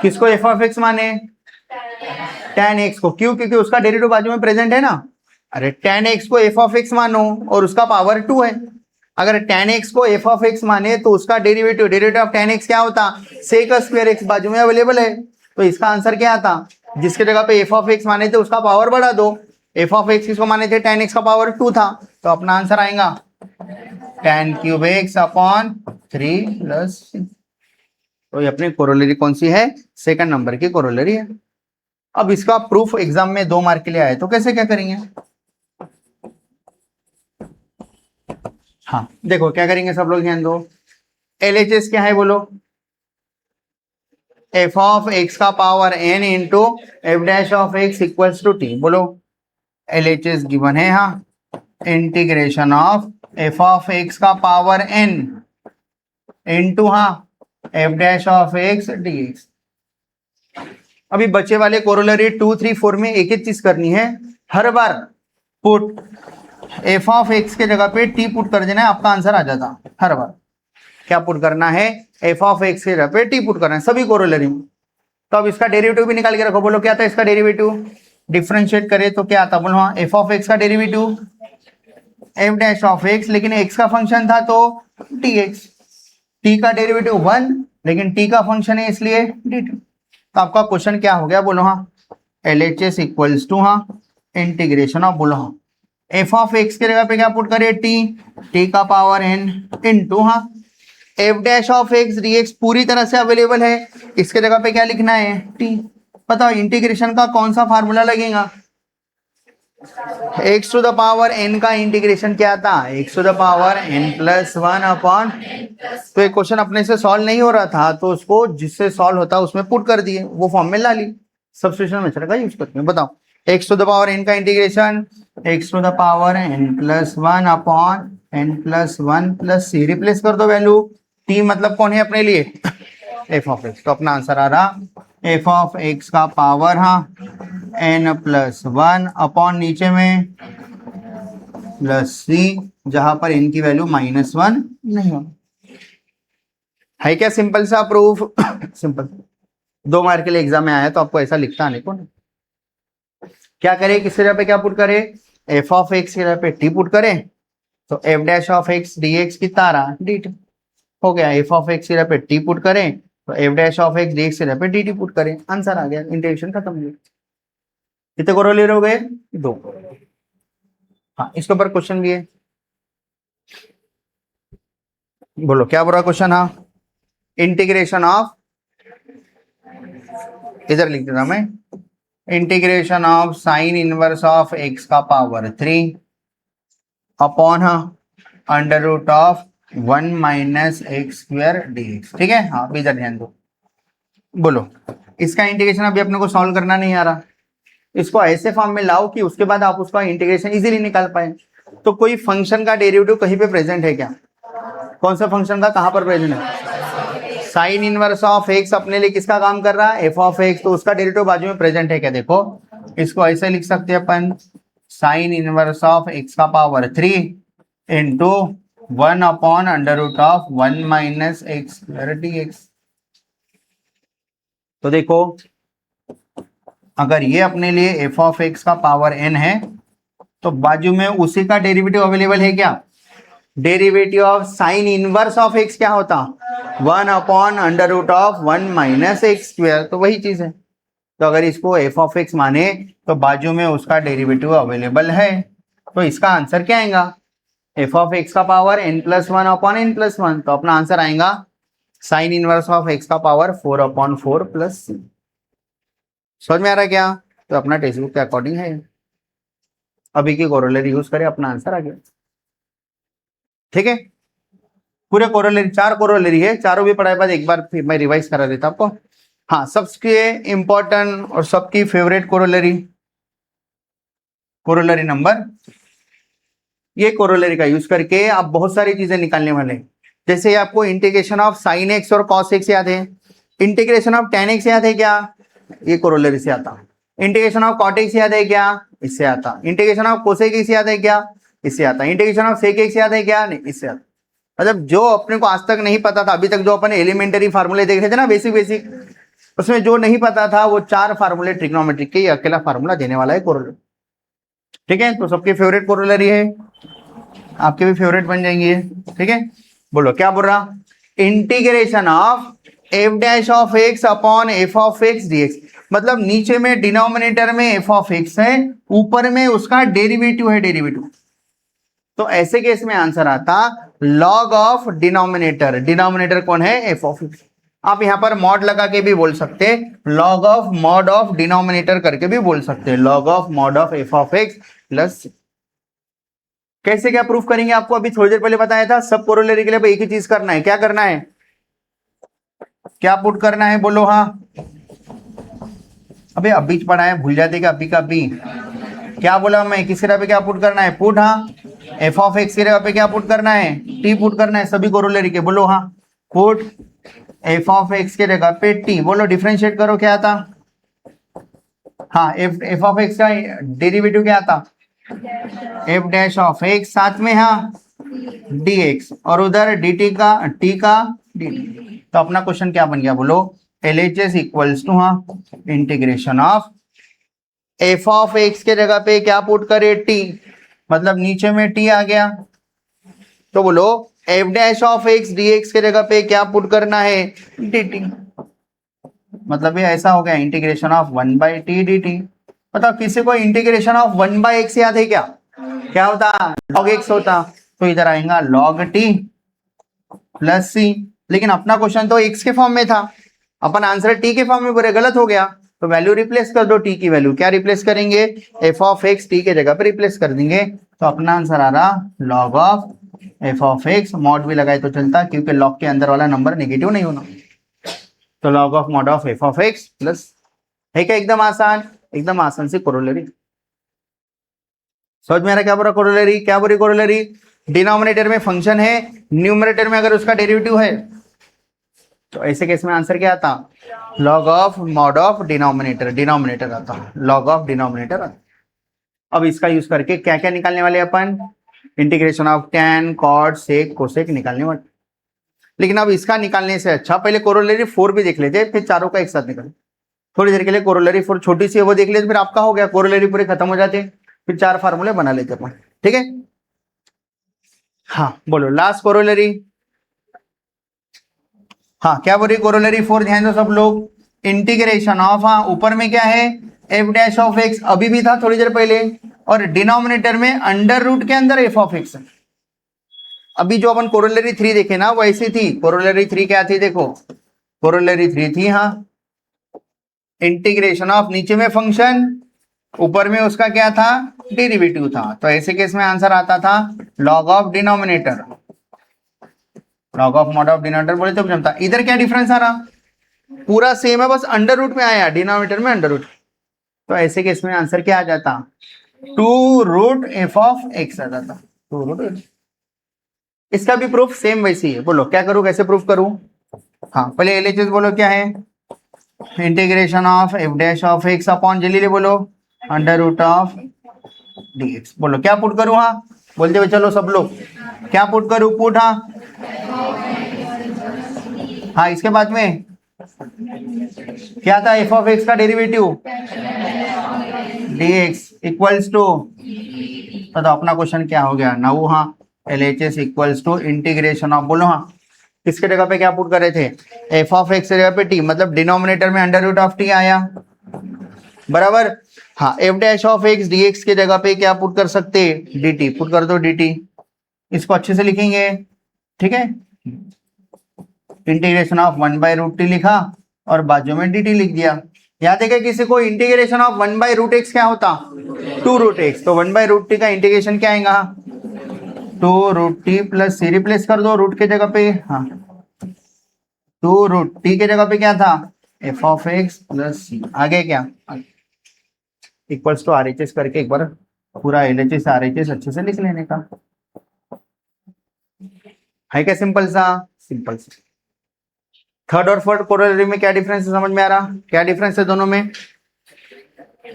Speaker 1: किसको एफ ऑफ एक्स माने? tan x को। क्यों? क्योंकि उसका डेरिवेटिव बाजू में प्रेजेंट है ना। अरे tan x को एफ ऑफ एक्स मानो और उसका पावर 2 है। अगर tan x को एफ ऑफ एक्स माने तो उसका डेरिवेटिव ऑफ tan x क्या होता? सेक स्क्वायर एक्स बाजू में अवेलेबल है। तो इसका आंसर क्या आता? जिसके जगह पे एफ ऑफ एक्स माने थे उसका पावर बढ़ा दो। एफ ऑफ एक्स किसको माने थे? tan x का पावर 2 था, तो अपना आंसर आएगा tan cube x upon 3 plus. तो ये अपनी कोरोलरी कौन सी है? सेकंड नंबर की कोरोलरी है। अब इसका प्रूफ एग्जाम में 2 मार्क के लिए आए, तो कैसे क्या करेंगे? हाँ देखो क्या करेंगे, सब लोग ध्यान दो। LHS क्या है बोलो? एफ ऑफ एक्स का power n into f dash of x equals to t. बोलो LHS गिवन है, हाँ, integration of f of x का पावर n इंटू, हाँ, f dash of x dx। अभी बच्चे वाले कोरोलरी 2, 3, 4 में एक ही चीज करनी है, हर बार पुट एफ ऑफ एक्स के जगह पे टी पुट कर देना है, आपका आंसर आ जाता। हर बार क्या पुट करना है? एफ ऑफ एक्स के जगह पे टी पुट करना है सभी कोरोलरी में। तो अब इसका डेरिवेटिव भी निकाल के रखो। बोलो क्या था इसका डेरिवेटिव? डिफरेंशिएट करे तो क्या आता? बोलो हाँ, एफ ऑफ एक्स का derivative F dash of x, लेकिन एक्स का फंक्शन था तो टी एक्स। टी का डेरिवेटिव 1, लेकिन टी का फंक्शन है इसलिए dt। तो आपका क्वेश्चन क्या हो गया? बोलो हाँ, LHS इक्वल्स टू, हाँ, इंटीग्रेशन ऑफ, बोलो हाँ, एफ ऑफ एक्स के जगह पे क्या पुट करे? टी का पावर n इंटू, हाँ, f dash of x dx पूरी तरह से अवेलेबल है, इसके जगह पे क्या लिखना है? t। बताओ इंटीग्रेशन का कौन सा फार्मूला लगेगा? x to the power n का इंटीग्रेशन क्या था? x to the power n plus 1 upon. तो एक क्वेश्चन अपने से सॉल्व नहीं हो रहा था, तो उसको जिससे सॉल्व होता उसमें पुट कर दिए, वो फॉर्म में ला ली, सब्स्टिट्यूशन मेथड का यूज करते हैं। बताओ x to the power n का integration x to the power n plus one upon n plus one plus c, replace कर दो वैल्यू। टी मतलब कौन है अपने लिए, एफ ऑफ एक्स। तो अपना आंसर आ रहा एफ ऑफ एक्स का पावर हाँ एन प्लस वन अपॉन नीचे में प्लस सी, जहां पर एन की वैल्यू -1 नहीं हो। है क्या सिंपल सा प्रूफ सिंपल। 2 मार्क के लिए एग्जाम में आया तो आपको ऐसा लिखता आने को नहीं। क्या करें, किस जगह पे क्या पुट करें, एफ ऑफ एक्स की जगह पे टी पुट करें, तो F dash of x d x कितना रहा डी टी हो गया। एफ ऑफ एक्स की जगह पे टी पुट करें तो F dash of x d x की जगह पे डी टी पुट करें, आंसर आ गया, इंटीग्रेशन खत्म हो गया। कितने कोरोलेरी हो गए, 2। हाँ इसके ऊपर क्वेश्चन भी है, बोलो क्या बोला क्वेश्चन। हाँ इंटीग्रेशन ऑफ, इधर लिख देता मैं, integration of sine inverse of x का power 3 upon under root of 1 minus x square d x. ठीक है, हाँ इधर ध्यान दो। बोलो इसका इंटीग्रेशन अभी अपने को सॉल्व करना नहीं आ रहा, इसको ऐसे फॉर्म में लाओ कि उसके बाद आप उसका इंटीग्रेशन इजीली निकाल पाए। तो कोई फंक्शन का डेरिवेटिव कहीं पे प्रेजेंट है क्या, कौन सा फंक्शन का कहां पर प्रेजेंट है, साइन इनवर्स ऑफ एक्स अपने लिए किसका काम कर रहा है, एफ ऑफ एक्स, तो उसका डेरिवेटिव बाजू में प्रेजेंट है क्या। देखो इसको ऐसे लिख सकते हैं अपन, साइन इनवर्स ऑफ एक्स का power 3 into 1 upon under root of 1 minus x square d x. तो देखो अगर ये अपने लिए एफ ऑफ एक्स का पावर n है तो बाजू में उसी का डेरिवेटिव अवेलेबल है क्या, derivative of sine inverse of x क्या होता, 1 upon under root of 1 minus x square, तो वही चीज है। तो अगर इसको एफ ऑफ एक्स माने तो बाजू में उसका डेरिवेटिव अवेलेबल है, तो इसका आंसर क्या आएगा, एफ ऑफ एक्स का power n plus one upon n plus one, तो अपना आंसर आएगा साइन इनवर्स ऑफ एक्स का पावर 4 अपॉन 4 प्लस सी। समझ में आ रहा है क्या, तो अपना टेक्स्ट बुक के अकॉर्डिंग है, अभी की कोरोलरी यूज करें, अपना आंसर आ गया। ठीक है, पूरे कोरोलरी 4 कोरोलरी है, चारों भी पढ़ाई बाद एक बार फिर मैं रिवाइज करा देता आपको। हाँ सबके इंपॉर्टेंट और सबकी फेवरेट कोरोलरी, कोरोलरी नंबर, ये कोरोलरी का यूज करके आप बहुत सारी चीजें निकालने वाले हैं। जैसे आपको इंटीग्रेशन ऑफ साइन एक्स और कॉस एक्स याद है, इंटीग्रेशन ऑफ टेन एक्स याद है क्या, ये कोरोलरी से आता। इंटीग्रेशन ऑफ कॉट एक्स याद है क्या, इससे आता। इंटीग्रेशन ऑफ कोसेक एक्स याद है क्या, इससे आता। इंटीग्रेशन ऑफ सेक एक्स याद है क्या, नहीं, इससे आता। मतलब जो अपने को आज तक नहीं पता था, अभी तक जो अपन एलिमेंटरी फार्मूले देख रहे थे ना, बेसिक बेसिक, उसमें जो नहीं पता था वो 4 फार्मूले ट्रिग्नोमेट्रिक के अकेला फार्मूला देने वाला है कोरोलरी। ठीक है, तो सबके फेवरेट कोरोलरी है, आपके भी फेवरेट बन जाएंगे। ठीक है, बोलो क्या बोल रहा, integration of f dash of x upon f of x d x, मतलब नीचे में डिनोमिनेटर में एफ ऑफ एक्स है, ऊपर में उसका डेरिवेटिव है डेरिवेटिव। तो ऐसे केस में आंसर आता लॉग ऑफ डिनोमिनेटर, डिनोमिनेटर कौन है, एफ ऑफ एक्स। आप यहां पर मॉड लगा के भी बोल सकते हैं, log of mod of denominator करके भी बोल सकते हैं, log of mod of f of x plus. कैसे क्या प्रूफ करेंगे, आपको अभी थोड़ी देर पहले बताया था। सब कोरोलरी के लिए एक ही चीज करना है, क्या करना है, क्या पुट करना है, बोलो। हाँ अबे अभी पढ़ा है, भूल जाते क्या अभी का अभी, क्या बोला मैं, किस जगह पे क्या पुट करना है, पुट। हाँ एफ ऑफ एक्स की जगह पे क्या पुट करना है, टी पुट करना है, सभी कोरोलरी के, बोलो। हाँ पुट एफ ऑफ एक्स के जगह पे टी, बोलो डिफरेंशिएट करो क्या आता। हाँ एफ ऑफ एक्स का डेरिवेटिव क्या आता, एफ डैश ऑफ एक्स, साथ में हाँ डी एक्स, और उधर डी टी का टी का डी टी। तो अपना क्वेश्चन क्या बन गया, बोलो L H S equals to हाँ integration of f of x के जगह पे क्या पुट करे, टी, मतलब नीचे में टी आ गया, तो बोलो F dash of x d x के जगह पे क्या पुट करना है, डी टी। मतलब ये ऐसा हो गया integration of 1 by T d T. मतलब किसी को इंटीग्रेशन ऑफ 1 बाई एक्स याद है क्या, क्या होता, लॉग एक्स होता, तो इधर आएगा लॉग टी प्लस सी। लेकिन अपना क्वेश्चन तो एक्स के फॉर्म में था, अपन आंसर टी के फॉर्म में बोले, गलत हो गया, तो वैल्यू रिप्लेस कर दो, टी की वैल्यू क्या रिप्लेस करेंगे, एफ ऑफ एक्स टी के जगह पे रिप्लेस कर देंगे, तो अपना आंसर आ रहा log of f of x, mod भी लगाए तो चलता क्योंकि लॉग के अंदर वाला नंबर नेगेटिव नहीं होना, तो log of mod of f of x plus. है क्या एकदम आसान, एकदम आसान से कोरोलरी। समझ में आ रहा क्या बोला कोरोलरी, क्या बोली कोरोलरी, डिनोमिनेटर में फंक्शन है, न्यूमरेटर में अगर उसका डेरिवेटिव है तो ऐसे केस में आंसर क्या आता, log of mod of denominator, denominator आता, लॉग ऑफ डिनोमिनेटर आता। अब इसका यूज करके क्या क्या निकालने वाले अपन, integration of tan cot sec cosec निकालने वाले। लेकिन अब इसका निकालने से अच्छा पहले कोरोलरी 4 भी देख लेते, फिर चारों का एक साथ निकाल। थोड़ी देर के लिए कोरोलरी 4 छोटी सी है वो देख लेते, फिर आपका हो गया, कोरोलरी पूरे खत्म हो जाते, फिर 4 फार्मूले बना लेते अपन, ठीक है। हाँ बोलो लास्ट कोरोलरी, हाँ क्या बोल रही कोरोलरी 4, ध्यान दो सब लोग, इंटीग्रेशन ऑफ, हाँ ऊपर में क्या है एफ डैश ऑफ एक्स, अभी भी था थोड़ी देर पहले, और डिनोमिनेटर में अंडर रूट के अंदर एफ ऑफ एक्स। अभी जो अपन कोरोलरी 3 देखे ना वो ऐसी थी, कोरोलरी 3 क्या थी देखो, कोरोलरी 3 थी हाँ इंटीग्रेशन ऑफ, नीचे में फंक्शन ऊपर में उसका क्या था डेरिवेटिव था, तो ऐसे केस में आंसर आता था log of denominator, log of mod of denominator बोले तो जमता। इधर क्या डिफरेंस आ रहा, पूरा सेम है बस अंडर रूट में आया, डिनोमिनेटर में अंडर रूट, तो ऐसे केस में आंसर क्या आ जाता 2 रूट एफ ऑफ एक्स आ जाता, 2 रूट। इसका भी प्रूफ सेम वैसे ही है, बोलो क्या करूं कैसे प्रूफ करूं, हाँ पहले एलएचएस बोलो क्या है, integration of f dash of x upon जल्दी बोलो अंडर रूट ऑफ डीएक्स, बोलो क्या पुट करूं, हाँ बोलते हुए चलो सब लोग, क्या पुट करूं, पुट, हाँ इसके बाद में क्या था एफ ऑफ एक्स का डेरिवेटिव डीएक्स इक्वल्स टू, तो अपना क्वेश्चन क्या हो गया नाउ, हाँ LHS equals to integration of, बोलो हाँ किसके जगह पे क्या पुट कर रहे थे, एफ ऑफ एक्स जगह पे टी, मतलब डिनोमिनेटर में अंडर रूट ऑफ टी आया बराबर, हाँ f dash of x d x के जगह पे क्या पुट कर सकते, dt पुट कर दो dt, इसको अच्छे से लिखेंगे ठीक है, इंटीग्रेशन ऑफ 1/√t लिखा और बाजू में dt लिख दिया। याद है क्या किसी को इंटीग्रेशन ऑफ 1/√x क्या होता 2√x, तो 1/√t का इंटीग्रेशन क्या आएगा 2√t प्लस सी, रिप्लेस कर दो रूट के जगह पे, हाँ 2√t के जगह पे क्या था एफ ऑफ एक्स प्लस सी, आगे क्या इक्वल्स टू आरएचएस करके एक बार पूरा एलएचएस आरएचएस अच्छे से लिख लेने का है क्या, सिंपल सा, सिंपल सा। थर्ड और फोर्थ कोरोलरी में क्या डिफरेंस है समझ में आ रहा, क्या डिफरेंस है दोनों में,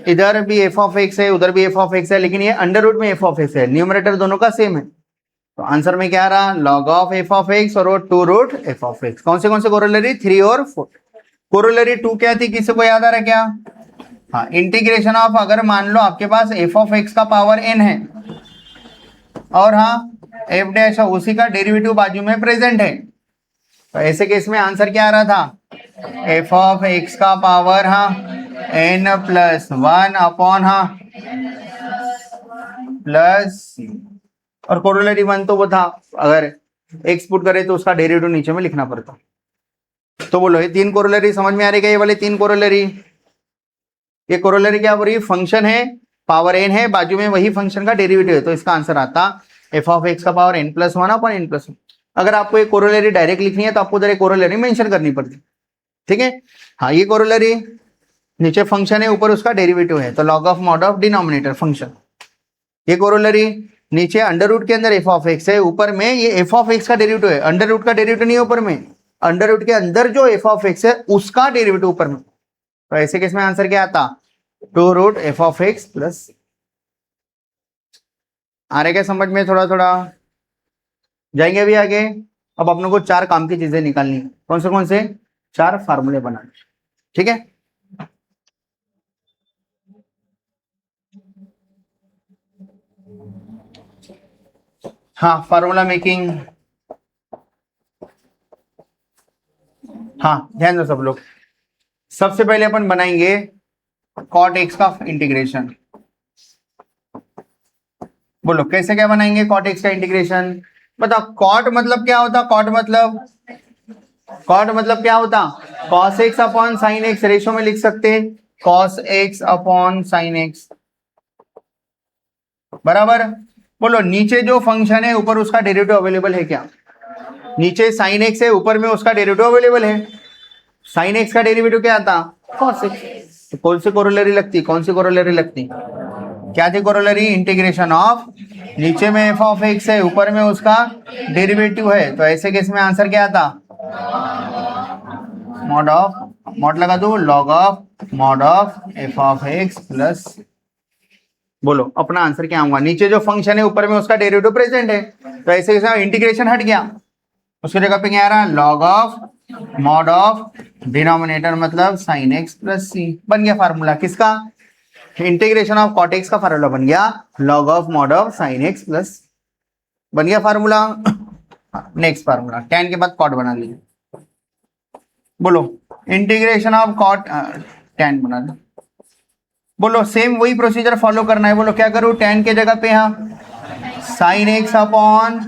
Speaker 1: इधर भी एफ ऑफ एक्स है उधर भी एफ ऑफ एक्स है, लेकिन ये अंडर रूट में एफ ऑफ एक्स है, न्यूमरेटर दोनों का सेम है, तो आंसर में क्या आ रहा log of f of x और 2 रूट एफ ऑफ एक्स। कौन से कोरोलरी 3 और 4, कोरोलरी 2 क्या थी किसी को याद आ रहा क्या, हाँ इंटीग्रेशन ऑफ, अगर मान लो आपके पास एफ ऑफ एक्स का पावर n है और हाँ एफ डैश उसी का डेरिवेटिव बाजू में प्रेजेंट है, तो ऐसे केस में आंसर क्या आ रहा था एफ ऑफ एक्स का पावर हाँ n+1 अपॉन हाँ प्लस, और कोरोलरी 1 तो वो था अगर एक्स पुट करे तो उसका डेरिवेटिव नीचे में लिखना पड़ता। तो बोलो ये 3 कोरोलरी समझ में आ रही है, ये वाले 3 कोरोलरी, ये कोरोलरी क्या हो रही है, फंक्शन है पावर n है बाजू में वही फंक्शन का डेरिवेटिव है, तो इसका आंसर आता एफ ऑफ एक्स का पावर n+1 अपॉन n+1। अगर आपको एक कोरोलरी डायरेक्ट लिखनी है तो आपको उधर एक कोरोलरी मेंशन करनी पड़ती, ठीक है, हाँ ये कोरोलरी नीचे फंक्शन है ऊपर उसका डेरिवेटिव है, तो log of mod of denominator function, ये कोरोलरी नीचे अंडर रूट के अंदर एफ ऑफ एक्स है, ऊपर में ये एफ ऑफ एक्स का डेरिवेटिव है, अंडर रूट का डेरिवेटिव नहीं है ऊपर में, अंडर रूट के अंदर जो एफ ऑफ एक्स है उसका डेरिवेटिव ऊपर में, तो ऐसे केस में आंसर क्या आता 2 root f of x plus, आ रहा क्या समझ में, थोड़ा थोड़ा जाएंगे अभी आगे। अब अपनों को 4 काम की चीजें निकालनी है, कौन से 4 फार्मूले बनाने, ठीक है। हाँ फार्मूला मेकिंग, हाँ ध्यान दो सब लोग, सबसे पहले अपन बनाएंगे कॉट एक्स का इंटीग्रेशन, बोलो कैसे क्या बनाएंगे कॉट एक्स का इंटीग्रेशन, बताओ कॉट मतलब क्या होता, कॉट मतलब क्या होता cos x upon sine x, ratio में लिख सकते हैं cos x upon sine x बराबर, बोलो नीचे जो फंक्शन है ऊपर उसका डेरिवेटिव अवेलेबल है क्या, नीचे साइन एक्स है ऊपर में उसका डेरिवेटिव अवेलेबल है, साइन एक्स का डेरिवेटिव क्या आता कॉस एक्स, तो कौन सी कोरोलरी लगती क्या थी कोरोलरी? इंटीग्रेशन ऑफ, नीचे में एफ ऑफ एक्स है, ऊपर में उसका डेरिवेटिव है, तो ऐसे केस में आंसर क्या आता? मॉड ऑफ, मॉड लगा दो, log of mod of f of x plus, बोलो अपना आंसर क्या होगा? नीचे जो फंक्शन है ऊपर में उसका डेरिवेटिव प्रेजेंट है, तो ऐसे केस में इंटीग्रेशन हट गया, उसकी जगह पे क्या आ रहा? Log of mod of denominator मतलब साइन एक्स प्लस सी, बन गया फार्मूला किसका? इंटीग्रेशन ऑफ कॉट एक्स का फार्मूला बन गया log of mod of sine x plus, बन गया फार्मूला। नेक्स्ट फार्मूला, tan के बाद कॉट बना लीजिए, बोलो इंटीग्रेशन ऑफ कॉट, tan बना लो, बोलो सेम वही प्रोसीजर फॉलो करना है, बोलो क्या करूं? tan के जगह पे यहाँ sign x upon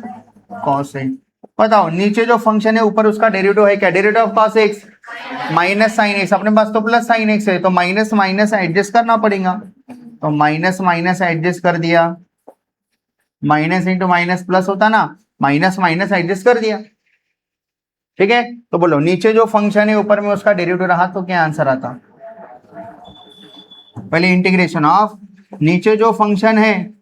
Speaker 1: cos x, बताओ नीचे जो फंक्शन है ऊपर उसका डेरिवेटिव है क्या? Derivative of cos x minus sine x, अपने पास तो प्लस साइन एक्स है, तो माइनस माइनस एडजस्ट करना पड़ेगा, तो माइनस माइनस एडजस्ट कर दिया, माइनस इंटू माइनस प्लस होता ना, माइनस माइनस एडजस्ट कर दिया, ठीक है। तो बोलो नीचे जो फंक्शन है ऊपर में उसका डेरिवेटिव रहा तो क्या आंसर आता? पहले इंटीग्रेशन ऑफ, नीचे जो फंक्शन है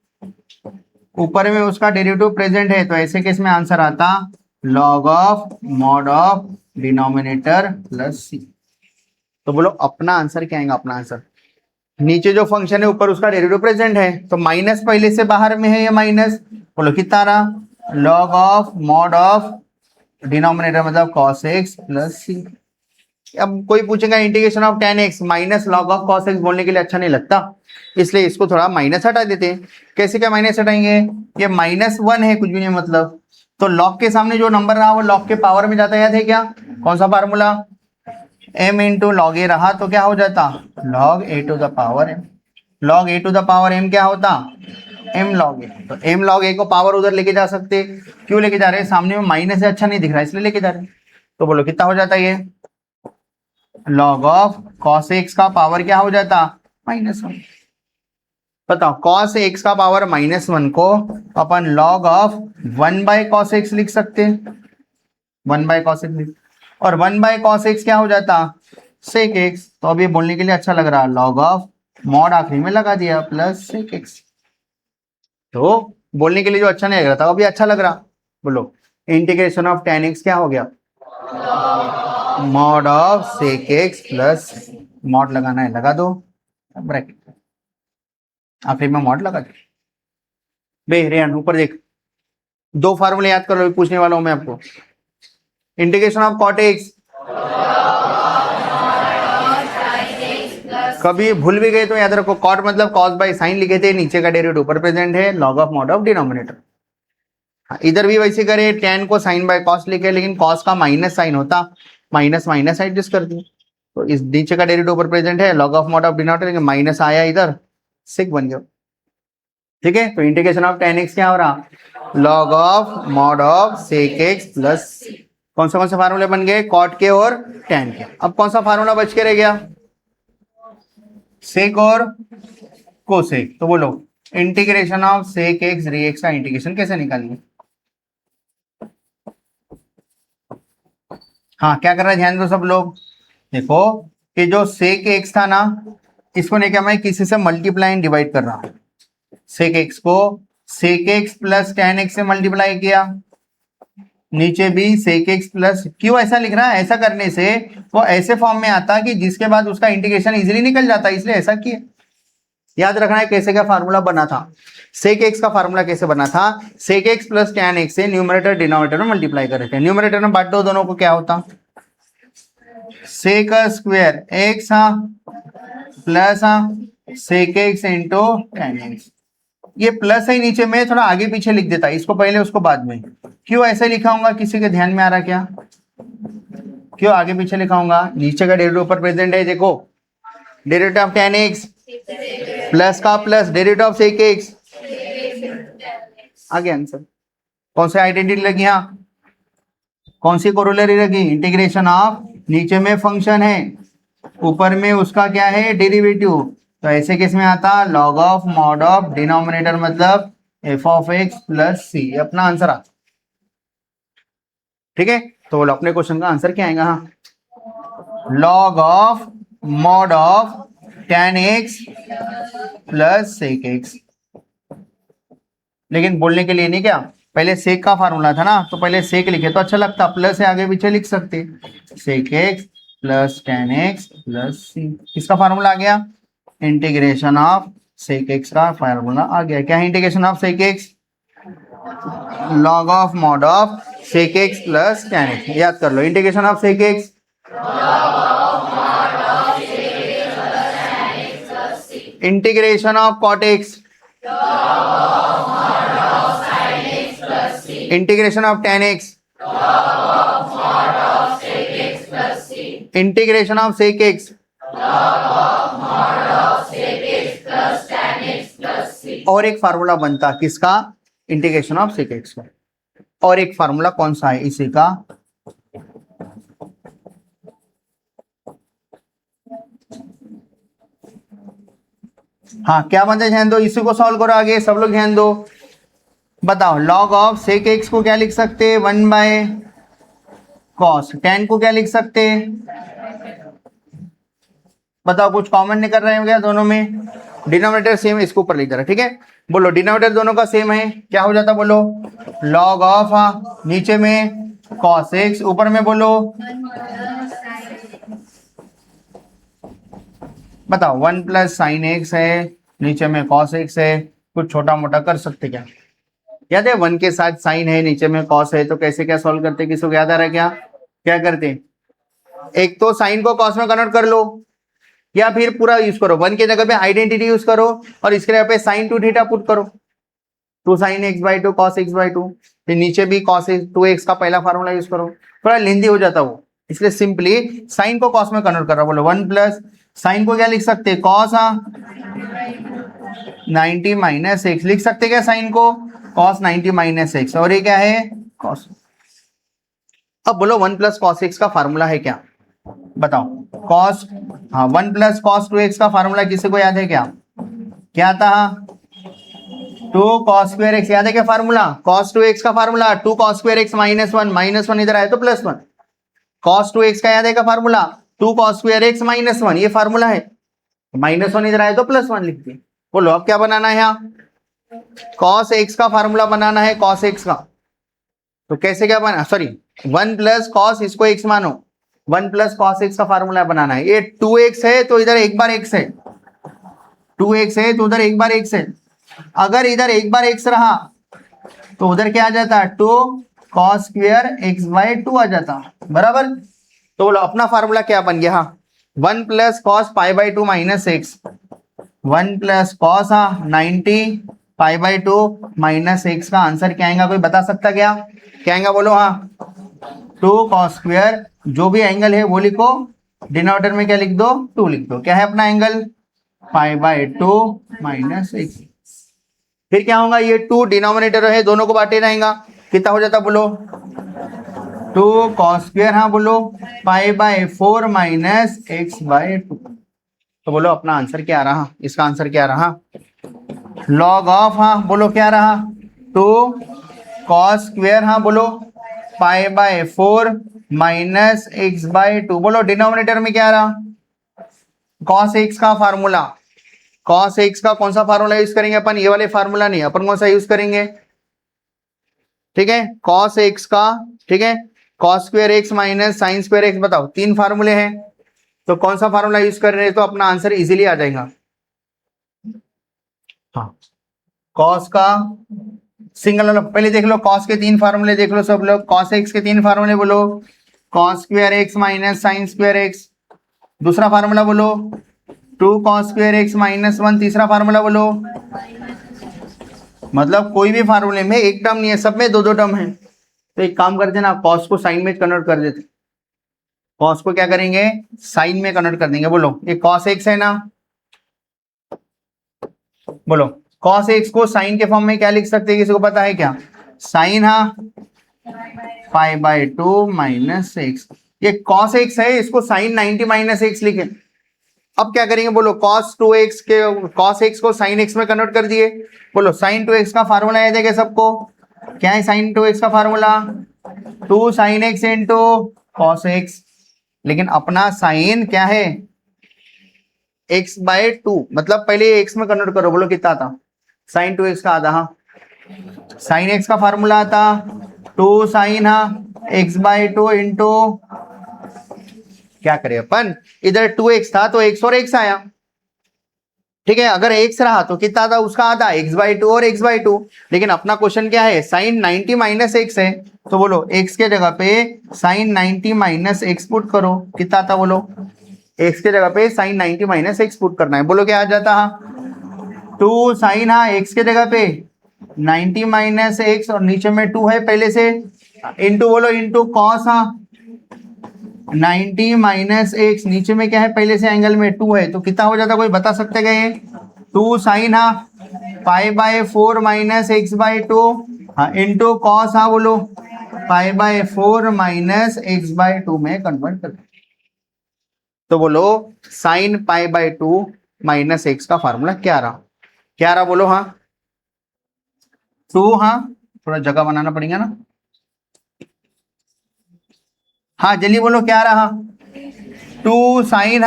Speaker 1: ऊपर में उसका डेरिवेटिव प्रेजेंट है, तो ऐसे केस में आंसर आता log of mod of denominator plus c. तो बोलो अपना आंसर क्या आएगा? अपना आंसर नीचे जो फंक्शन है ऊपर उसका डेरिवेटिव प्रेजेंट है, तो माइनस पहले से बाहर में है, ये माइनस, बोलो कितना रहा? Log of mod of denominator मतलब cos x प्लस सी। अब कोई पूछेगा integration of tan x minus log of cos x बोलने के लिए अच्छा नहीं लगता, इसलिए इसको थोड़ा माइनस हटा देते हैं। कैसे क्या माइनस हटाएंगे? ये -1 है, कुछ भी नहीं मतलब, तो लॉग के सामने जो नंबर रहा वो लॉग के पावर में जाता, याद है क्या? कौन सा formula? m into log a रहा तो क्या हो जाता? Log a to the power m, log a to the power m क्या होता? m लॉग ए, तो m लॉग ए को पावर उधर लेके जा सकते, क्यों लेके जा रहे हैं? सामने में माइनस है, अच्छा नहीं दिख रहा है इसलिए लेके जा रहे हैं, तो बोलो कितना हो जाता ये? लॉग ऑफ cos x का पावर क्या हो जाता? -1। बताओ cos x का पावर -1 को अपन लॉग ऑफ 1/cos x लिख सकते, 1/cos x लिख, और 1/cos x क्या हो जाता? sec x। तो अब ये बोलने के लिए अच्छा लग रहा, लॉग ऑफ मॉड आखिरी में लगा दिया प्लस sec x, तो बोलने के लिए जो अच्छा नहीं लग रहा था अभी अच्छा लग रहा। बोलो इंटीग्रेशन ऑफ tan x क्या हो गया? Mod of sec x plus, mod लगाना है लगा दो, ब्रैकेट आखिर में मॉड लगा दो। बे रेहान ऊपर देख, दो फार्मूले याद करो, पूछने वाला हूं मैं आपको। इंटीग्रेशन ऑफ cot x, कभी भूल भी गए तो याद रखो, cot मतलब cos बाय साइन लिखे थे, नीचे का डेरिवेटिव ऊपर प्रेजेंट है, log of mod of denominator. इधर भी वैसे करे, tan को sin बाय cos लिखे, लेकिन cos का माइनस साइन होता, माइनस माइनस एडजस्ट कर दिया, तो इस नीचे का डेरिवेटिव ऊपर प्रेजेंट है, log of mod of denominator, लेकिन माइनस आया इधर, sec बन गया, ठीक है। तो इंटीग्रेशन ऑफ tan x क्या हो रहा? log of mod of sec x plus, कौन से फार्मूले बन गए? cot के और tan के। अब कौन सा फार्मूला बच के रह गया? sec और cosec। तो बोलो integration of sec x dx का इंटीग्रेशन कैसे निकालेंगे? हाँ क्या कर रहा है, ध्यान दो सब लोग, देखो कि जो sec x था ना, इसको नहीं क्या मैं किसी से मल्टीप्लाई एंड डिवाइड कर रहा हूं, sec x को sec x plus tan x से मल्टीप्लाई किया, नीचे भी sec x प्लस, क्यों ऐसा लिख रहा है? ऐसा करने से वो ऐसे फॉर्म में आता कि जिसके बाद उसका इंटीग्रेशन इजीली निकल जाता, इसलिए ऐसा किया। याद रखना है कैसे क्या फार्मूला बना था, sec x का फार्मूला कैसे बना था? sec x plus tan x से न्यूमरेटर डिनोमिनेटर में मल्टीप्लाई कर रहे थे, न्यूमरेटर में बांट दो दोनों को, क्या होता? sec square x plus sec x into tan x। ये प्लस है नीचे, में थोड़ा आगे पीछे लिख देता, इसको पहले उसको बाद में। क्यों ऐसे लिखा होगा, किसी के ध्यान में आ रहा क्या? क्यों आगे पीछे लिखा होगा? नीचे का डेरिवेटिव ऊपर प्रेजेंट है, देखो derivative of tan x plus का plus derivative of sec x, आगे आंसर। कौन सी आइडेंटिटी लगी? यहाँ कौन सी कोरोलरी लगी? इंटीग्रेशन ऑफ, नीचे में फंक्शन है ऊपर में उसका क्या है? डेरिवेटिव, तो ऐसे केस में आता log of mod of denominator मतलब f ऑफ x प्लस सी, अपना आंसर आता, ठीक है। तो बोलो अपने क्वेश्चन का आंसर क्या आएगा? हाँ, log of mod of tan x plus sec x. लेकिन बोलने के लिए नहीं, क्या पहले सेक का फार्मूला था ना, तो पहले सेक लिखे तो अच्छा लगता, प्लस है आगे पीछे लिख सकते, sec x plus tan x plus c. किसका फार्मूला आ गया? इंटीग्रेशन ऑफ सेक एक्स का फार्मूला आ गया। क्या है integration of sec x? Log of mod of sec x plus tan x. याद कर लो, integration of sec x integration of cot x integration of tan x integration of sec x और एक फार्मूला बनता किसका? इंटीग्रेशन ऑफ सेक एक्स का। और एक फार्मूला कौन सा है इसी का? हाँ क्या बनता है? ध्यान दो, इसी को सॉल्व करो आगे, सब लोग ध्यान दो। बताओ, लॉग ऑफ सेक एक्स को क्या लिख सकते हैं? 1 बाय कॉस। टेन को क्या लिख सकते हैं? बताओ, कुछ कॉमन नहीं कर रहे हैं क्या दोनों में? डिनोमिनेटर सेम है, इसको ऊपर लिख दे रहा, ठीक है। बोलो, डिनोमिनेटर दोनों का सेम है, क्या हो जाता? बोलो, लॉग ऑफ नीचे में कॉस एक्स, ऊपर में बोलो बताओ 1 प्लस साइन एक्स है, नीचे में कॉस एक्स है। कुछ छोटा मोटा कर सकते क्या? याद है 1 के साथ साइन है, नीचे में कॉस है, तो कैसे क्या सॉल्व करते? किसी को याद आ रहा है क्या? क्या करते? एक तो साइन को कॉस में कन्वर्ट कर लो, या फिर पूरा यूज करो, 1 की जगह पे आइडेंटिटी यूज करो और इसके जगह पे साइन 2 थीटा पुट करो, 2 sine x by 2 cos x by 2। फिर नीचे भी कॉस 2x का पहला फार्मूला यूज करो, थोड़ा लेंदी हो जाता वो, इसलिए सिंपली साइन को कॉस में कन्वर्ट कर रहा। बोलो 1 प्लस साइन को क्या लिख सकते? कॉस 90 माइनस एक्स लिख सकते क्या? साइन को कॉस 90 माइनस एक्स, और ये क्या है? कॉस। अब बोलो 1 प्लस कॉस एक्स का फार्मूला है क्या? बताओ, कॉस, हाँ 1 प्लस कॉस 2x का फार्मूला किसी को याद है क्या? क्या था? 2 कॉस स्क्वायर एक्स। याद है क्या फार्मूला? कॉस 2x का formula 2 cos square x minus 1, minus 1 इधर आए तो प्लस 1। कॉस 2x का याद है क्या formula? 2 cos square x minus 1, ये फार्मूला है। माइनस 1 इधर आए तो प्लस 1 लिख दिए। बोलो अब क्या बनाना है? यहाँ कॉस एक्स का फार्मूला बनाना है, कॉस एक्स का। तो कैसे क्या बना? सॉरी, 1 प्लस कॉस, इसको एक्स मानो, 1 प्लस कॉस एक्स का फार्मूला बनाना है। ये 2x है तो इधर एक बार x है, 2x है तो उधर एक बार x है। अगर इधर एक बार x रहा तो उधर क्या आ जाता? 2 कॉस स्क्वायर एक्स बाई 2 आ जाता, बराबर। तो बोलो अपना फार्मूला क्या बन गया? 1 plus cos pi by 2 minus x, 1 plus cos 90 pi by 2 minus x का आंसर क्या आएगा? कोई बता सकता क्या? क्या आएगा? बोलो। हाँ 2 कॉस स्क्वायर, जो भी एंगल है वो लिखो, डिनोमिनेटर में क्या लिख दो? 2 लिख दो। क्या है अपना angle? Pi by 2 minus x. फिर क्या होगा? ये 2 डिनोमिनेटर है, दोनों को बांटे रहेगा, कितना हो जाता? बोलो 2 कॉस स्क्वायर, हाँ बोलो, pi by 4 minus x by 2। तो बोलो अपना आंसर क्या रहा? इसका आंसर क्या रहा? लॉग ऑफ, हाँ बोलो क्या रहा? 2 कॉस स्क्वायर, हाँ बोलो, पाई बाय 4 माइनस एक्स बाई 2। बोलो डिनोमिनेटर में क्या रहा? कॉस एक्स का फार्मूला। कॉस एक्स का कौन सा फार्मूला यूज करेंगे अपन? ये वाले फार्मूला नहीं, अपन कौन सा यूज करेंगे? ठीक है, कॉस एक्स का, ठीक है, cos square x minus sine square x. बताओ 3 फार्मूले हैं, तो कौन सा फार्मूला यूज कर रहे हैं? तो अपना आंसर इजीली आ जाएगा। हाँ, कॉस का सिंगल वाला पहले देख लो, कॉस के 3 फार्मूले देख लो सब लोग। कॉस एक्स के 3 फार्मूले बोलो, cos square x minus sine square x. दूसरा फार्मूला बोलो 2 कॉस स्क्वायर एक्स माइनस 1। तीसरा फार्मूला बोलो, मतलब कोई भी फार्मूले में एक टर्म नहीं है, सब में 2-2 टर्म है। तो एक काम करते ना, कॉस को साइन में कन्वर्ट कर देते। कॉस को क्या करेंगे? साइन में कन्वर्ट कर देंगे। बोलो ये कॉस एक्स है ना, बोलो कॉस एक्स को साइन के फॉर्म में क्या लिख सकते हैं? किसी को पता है क्या? साइन, हाँ पाई बाई 2 माइनस एक्स। ये कॉस एक्स है, इसको साइन 90 माइनस एक्स लिखे। अब क्या करेंगे? बोलो कॉस 2x के, कॉस एक्स को साइन एक्स में कन्वर्ट कर दिए। बोलो साइन 2x का फार्मूला याद है क्या सबको? क्या है साइन 2x का formula? 2 sine x into cos x. लेकिन अपना साइन क्या है? एक्स बाय टू, मतलब पहले एक्स में कन्वर्ट करो, बोलो कितना था, साइन 2x का आधा, हाँ साइन एक्स का फार्मूला आता 2 sign x by two into, क्या करें अपन, इधर 2x था तो x और x आया, ठीक है, अगर x रहा तो कितना था उसका आधा, x बाई टू और x बाई टू, लेकिन अपना क्वेश्चन क्या है, साइन 90 माइनस एक्स है, तो बोलो x के जगह पे साइन 90 माइनस एक्स पुट करो, कितना था बोलो, x के जगह पे साइन 90 माइनस एक्स पुट करना है, बोलो क्या आ जाता, 2 साइन x के जगह पे 90 माइनस एक्स और नीचे में 2 है पहले से, इंटू बोलो इंटू कॉस 90 माइनस एक्स, नीचे में क्या है पहले से एंगल में 2 है, तो कितना हो जाता, कोई बता सकते क्या ये, 2 sine pi by 4 minus x by to, हाँ इंटू कॉस, हाँ बोलो पाई by 4 minus x by to में कन्वर्ट कर, तो बोलो sine pi by 2 minus x का फॉर्मूला क्या रहा बोलो, हाँ 2, हाँ थोड़ा जगह बनाना पड़ेगा ना, हाँ जल्दी बोलो क्या रहा, 2 sine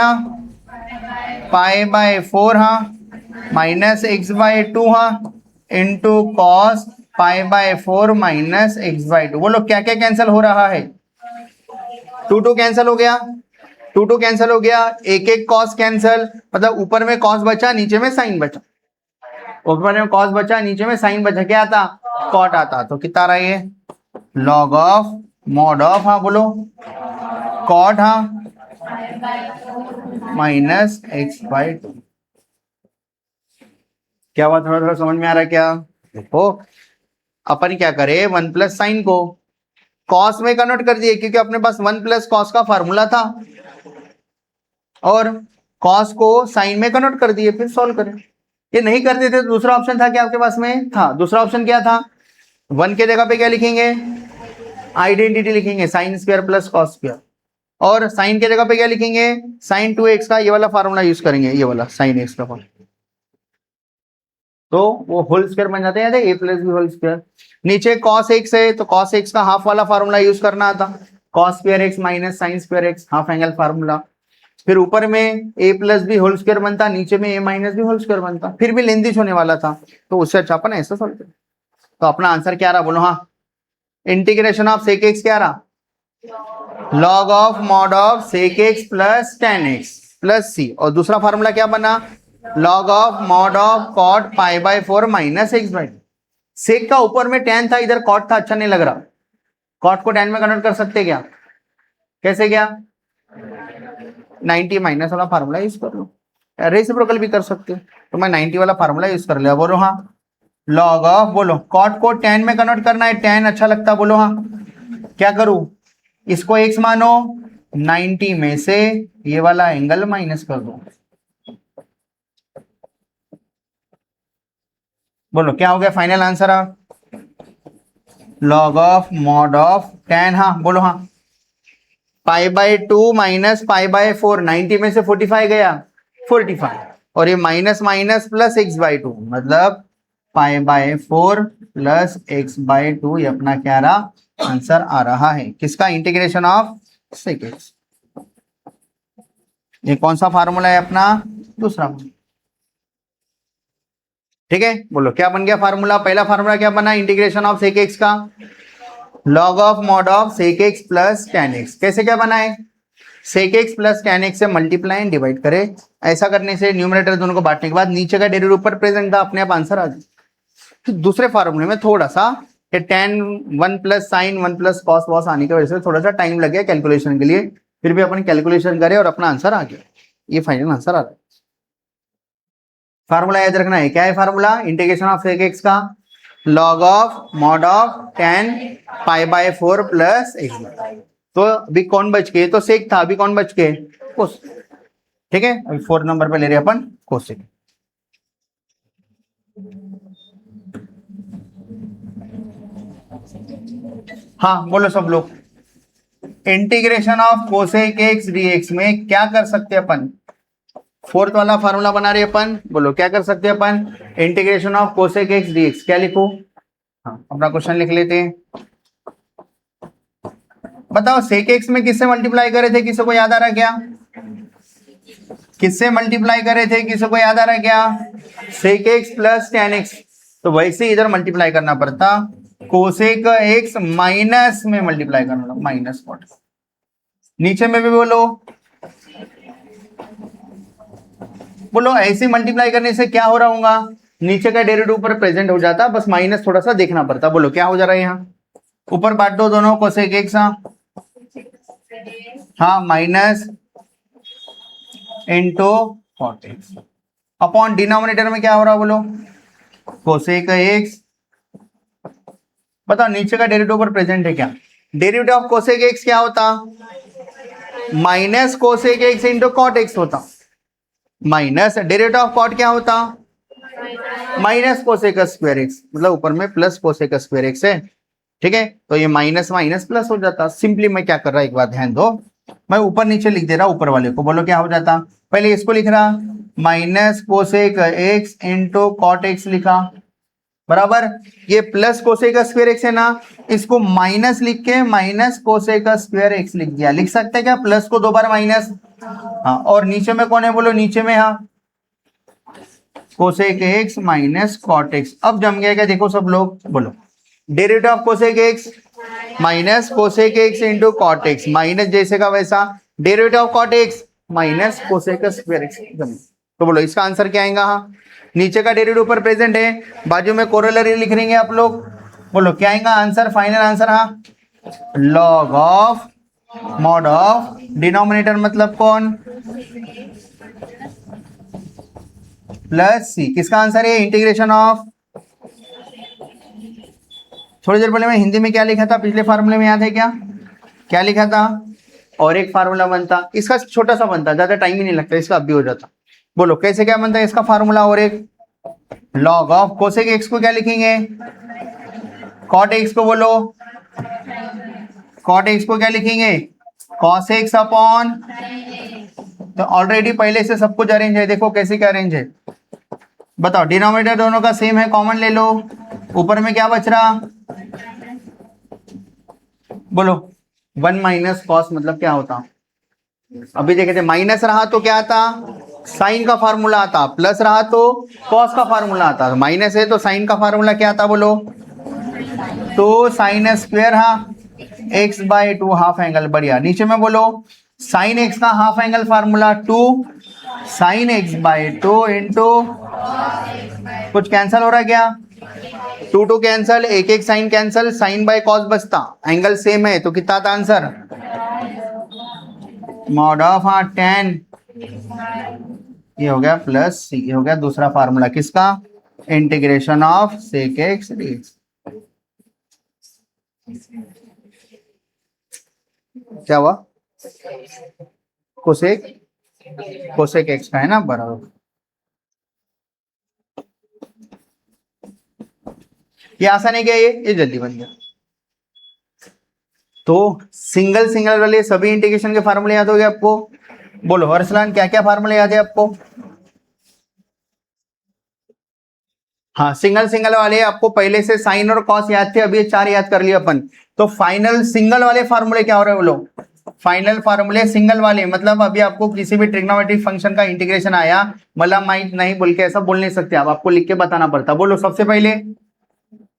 Speaker 1: pi by 4 minus x by two into cos pi by 4 minus x by to, बोलो क्या क्या कैंसिल हो रहा है, 2 कैंसिल हो गया, 2 कैंसिल हो गया, एक एक कॉस कैंसिल, मतलब ऊपर में कॉस बचा नीचे में साइन बचा, ऊपर में कॉस बचा नीचे में साइन बचा, क्या आता, कॉट आता, तो कितना रहा ये, लॉग ऑफ मॉड ऑफ, हाँ बोलो cot minus x by two, क्या बात, थोड़ा थोड़ा समझ में आ रहा है क्या, देखो अपन क्या करे, 1 प्लस साइन को कॉस में कन्वर्ट कर दिए, क्योंकि अपने पास 1 प्लस कॉस का फार्मूला था, और कॉस को साइन में कन्वर्ट कर दिए, फिर सॉल्व करें, ये नहीं करते थे तो दूसरा ऑप्शन था क्या आपके पास में था, दूसरा ऑप्शन क्या था, 1 के जगह पे क्या लिखेंगे, आइडेंटिटी लिखेंगे sine square plus cos square, और साइन के जगह पे क्या लिखेंगे, साइन 2x का ये वाला फार्मूला यूज करेंगे, ये वाला साइन एक्स का फार्मूला, तो वो होल स्क्वायर बन जाते हैं, a plus b whole square, नीचे cos x है तो cos x का हाफ वाला फार्मूला यूज करना था, cos square x minus sine square x half angle formula, फिर ऊपर में a plus b whole square बनता, नीचे में a minus b whole square बनता, फिर भी लेंथी होने वाला था, तो उससे अच्छा अपन ऐसा सॉल्व करें, तो अपना आंसर क्या रहा बोलो, हाँ इंटीग्रेशन ऑफ सेक एक्स क्या रहा, log of mod of sec x plus tan x plus c, और दूसरा फार्मूला क्या बना, log of mod of cot pi by 4 minus x by, sec का ऊपर में टेन था, इधर कॉट था, अच्छा नहीं लग रहा, कॉट को टेन में कन्वर्ट कर सकते क्या, कैसे क्या, 90 माइनस वाला फार्मूला यूज कर लो, रेसिप्रोकल भी कर सकते हो, तो मैं 90 वाला फार्मूला यूज कर लिया, बोलो हाँ लॉग ऑफ, बोलो कॉट को टेन में कन्वर्ट करना है, टेन अच्छा लगता, बोलो हाँ क्या करूं, इसको x मानो, 90 में से ये वाला एंगल माइनस कर दो, बोलो क्या हो गया final answer, log of mod of tan, हाँ बोलो हाँ pi by 2 minus pi by 4, 90 में से 45 गया 45, और ये minus minus plus x by two, मतलब pi by 4 plus x by two, ये अपना क्या रहा आंसर आ रहा है, किसका, इंटीग्रेशन ऑफ सेक एक्स, ये कौन सा फार्मूला है अपना, दूसरा, ठीक है, बोलो क्या बन गया फार्मूला, पहला फार्मूला क्या बना, इंटीग्रेशन ऑफ सेक एक्स का, log of mod of sec x plus tan x, कैसे क्या बना है, sec x plus tan x से मल्टीप्लाई एंड डिवाइड करे, ऐसा करने से न्यूमरेटर दोनों को बांटने के बाद नीचे का डेरिवेटिव ऊपर प्रेजेंट था, अपने आप आंसर आ जाए, तो दूसरे फार्मूले में थोड़ा सा tan 1 plus sine 1 plus cos वॉस आने की वजह से थोड़ा सा टाइम लग गया कैलकुलेशन के लिए, फिर भी अपन कैलकुलेशन करें और अपना आंसर आ गया, ये फाइनल आंसर आ रहा है, फार्मूला याद रखना है, क्या है formula, integration of sec x का log of mod of tan pi by 4 plus x, तो अभी कौन बच के, तो सेक था, अभी कौन बच के, कोस, ठीक है, अभी 4 नंबर पे ले रहे अपन कोसेक, हाँ बोलो सब लोग, integration of cosec x d x में क्या कर सकते हैं अपन, फोर्थ वाला फार्मूला बना रहे अपन, बोलो क्या कर सकते हैं अपन, integration of cosec x dx, क्या लिखो, हाँ अपना क्वेश्चन लिख लेते हैं, बताओ सेक एक्स में किससे मल्टीप्लाई करे थे, किसी को याद आ रहा है क्या, किससे मल्टीप्लाई करे थे, किसी को याद आ रहा है क्या? Sec x plus tan x, तो वैसे इधर मल्टीप्लाई करना पड़ता, कोसेक एक्स माइनस में मल्टीप्लाई करना पड़ता, माइनस कॉट। नीचे में भी बोलो, बोलो ऐसे मल्टीप्लाई करने से क्या हो रहा होगा, नीचे का डेरिवेटिव ऊपर प्रेजेंट हो जाता, बस माइनस थोड़ा सा देखना पड़ता। बोलो क्या हो जा रहा है यहाँ, ऊपर बांट दो दोनों, कोसेक एक्स हाँ minus into cot x upon denominator में क्या हो रहा है बोलो, कोसेक एक्स। बताओ नीचे का डेरिवेटिव ऊपर प्रेजेंट है क्या, डेरिवेटिव ऑफ कोसेक एक्स क्या होता, minus cosec x into cot x होता, माइनस डेरिवेटिव ऑफ कॉट क्या होता, माइनस कोसेक स्क्वायर एक्स, मतलब ऊपर में प्लस कोसेक स्क्वायर एक्स है, ठीक है। तो ये माइनस माइनस प्लस हो जाता। सिंपली मैं क्या कर रहा, एक बात ध्यान दो, मैं ऊपर नीचे लिख दे रहा, ऊपर वाले को बोलो क्या हो जाता, पहले इसको लिख रहा minus cosec x into cot x लिखा, बराबर, ये प्लस कोसेक स्क्वायर एक्स है ना, इसको माइनस लिख के माइनस कोसेक स्क्वायर एक्स लिख दिया। लिख सकते हैं क्या, प्लस को दो बार माइनस, हाँ, और नीचे में कौन है बोलो, नीचे में हाँ cosec x minus cot x. अब जम गया क्या, देखो सब लोग बोलो, derivative of cosec x minus cosec x into cot x, minus जैसे का वैसा, derivative of cot x minus cosec square x. तो बोलो इसका आंसर क्या आएगा, हाँ नीचे का डेरिवेटिव ऊपर प्रेजेंट है, बाजू में कोरोलरी लिख लेंगे आप लोग, बोलो क्या आएगा आंसर, फाइनल आंसर, हाँ log of mod of denominator मतलब कौन, प्लस सी, किसका आंसर है, इंटीग्रेशन ऑफ, थोड़ी देर पहले मैं हिंदी में क्या लिखा था, पिछले फार्मूले में याद है क्या, क्या लिखा था, और एक फार्मूला बनता, इसका छोटा सा बनता, ज्यादा टाइम ही नहीं लगता, इसका अब भी हो जाता। बोलो कैसे क्या बनता है इसका फार्मूला, और एक लॉग ऑफ कोसेक एक्स को क्या लिखेंगे, कॉट एक्स को, बोलो कॉट एक्स को क्या लिखेंगे, कॉस एक्स अपॉन, तो ऑलरेडी पहले से सब कुछ अरेंज है, देखो कैसे क्या अरेंज है, बताओ डिनोमिनेटर दोनों का सेम है, कॉमन ले लो, ऊपर में क्या बच रहा, बोलो वन माइनस कॉस मतलब क्या होता, अभी देखे थे माइनस रहा तो क्या आता, साइन का फार्मूला आता, प्लस रहा तो कॉस का फार्मूला आता, माइनस है तो साइन का फार्मूला क्या आता, बोलो तो साइन स्क्वायर हाँ x by two half angle, बढ़िया। नीचे में बोलो साइन एक्स का half angle formula two sine x by two into, कुछ कैंसल हो रहा है क्या, टू टू कैंसल, एक एक sine cancel, sine by cos बचता, एंगल सेम है तो कितना था आंसर, मॉड ऑफ हाँ टेन, ये हो गया प्लस सी, ये हो गया दूसरा फार्मूला किसका, integration of sec x dx. क्या हुआ, कोसेक कोसेक एक्स का है ना, बराबर, ये आसान है क्या, ये जल्दी बन गया। तो सिंगल सिंगल वाले सभी इंटीग्रेशन के फार्मूले याद हो गए आपको, बोलो अरसलान क्या क्या फार्मूले याद है आपको, हाँ सिंगल सिंगल वाले आपको पहले से साइन और कॉस याद थे, अभी चार याद कर लिया अपन। तो फाइनल सिंगल वाले फार्मूले क्या हो रहे हैं बोलो, फाइनल फार्मूले सिंगल वाले, मतलब अभी आपको किसी भी ट्रिग्नोमेट्रिक फंक्शन का इंटीग्रेशन आया, मतलब माइट नहीं बोल के ऐसा बोल नहीं सकते आप, आपको लिख के बताना पड़ता। बोलो सबसे पहले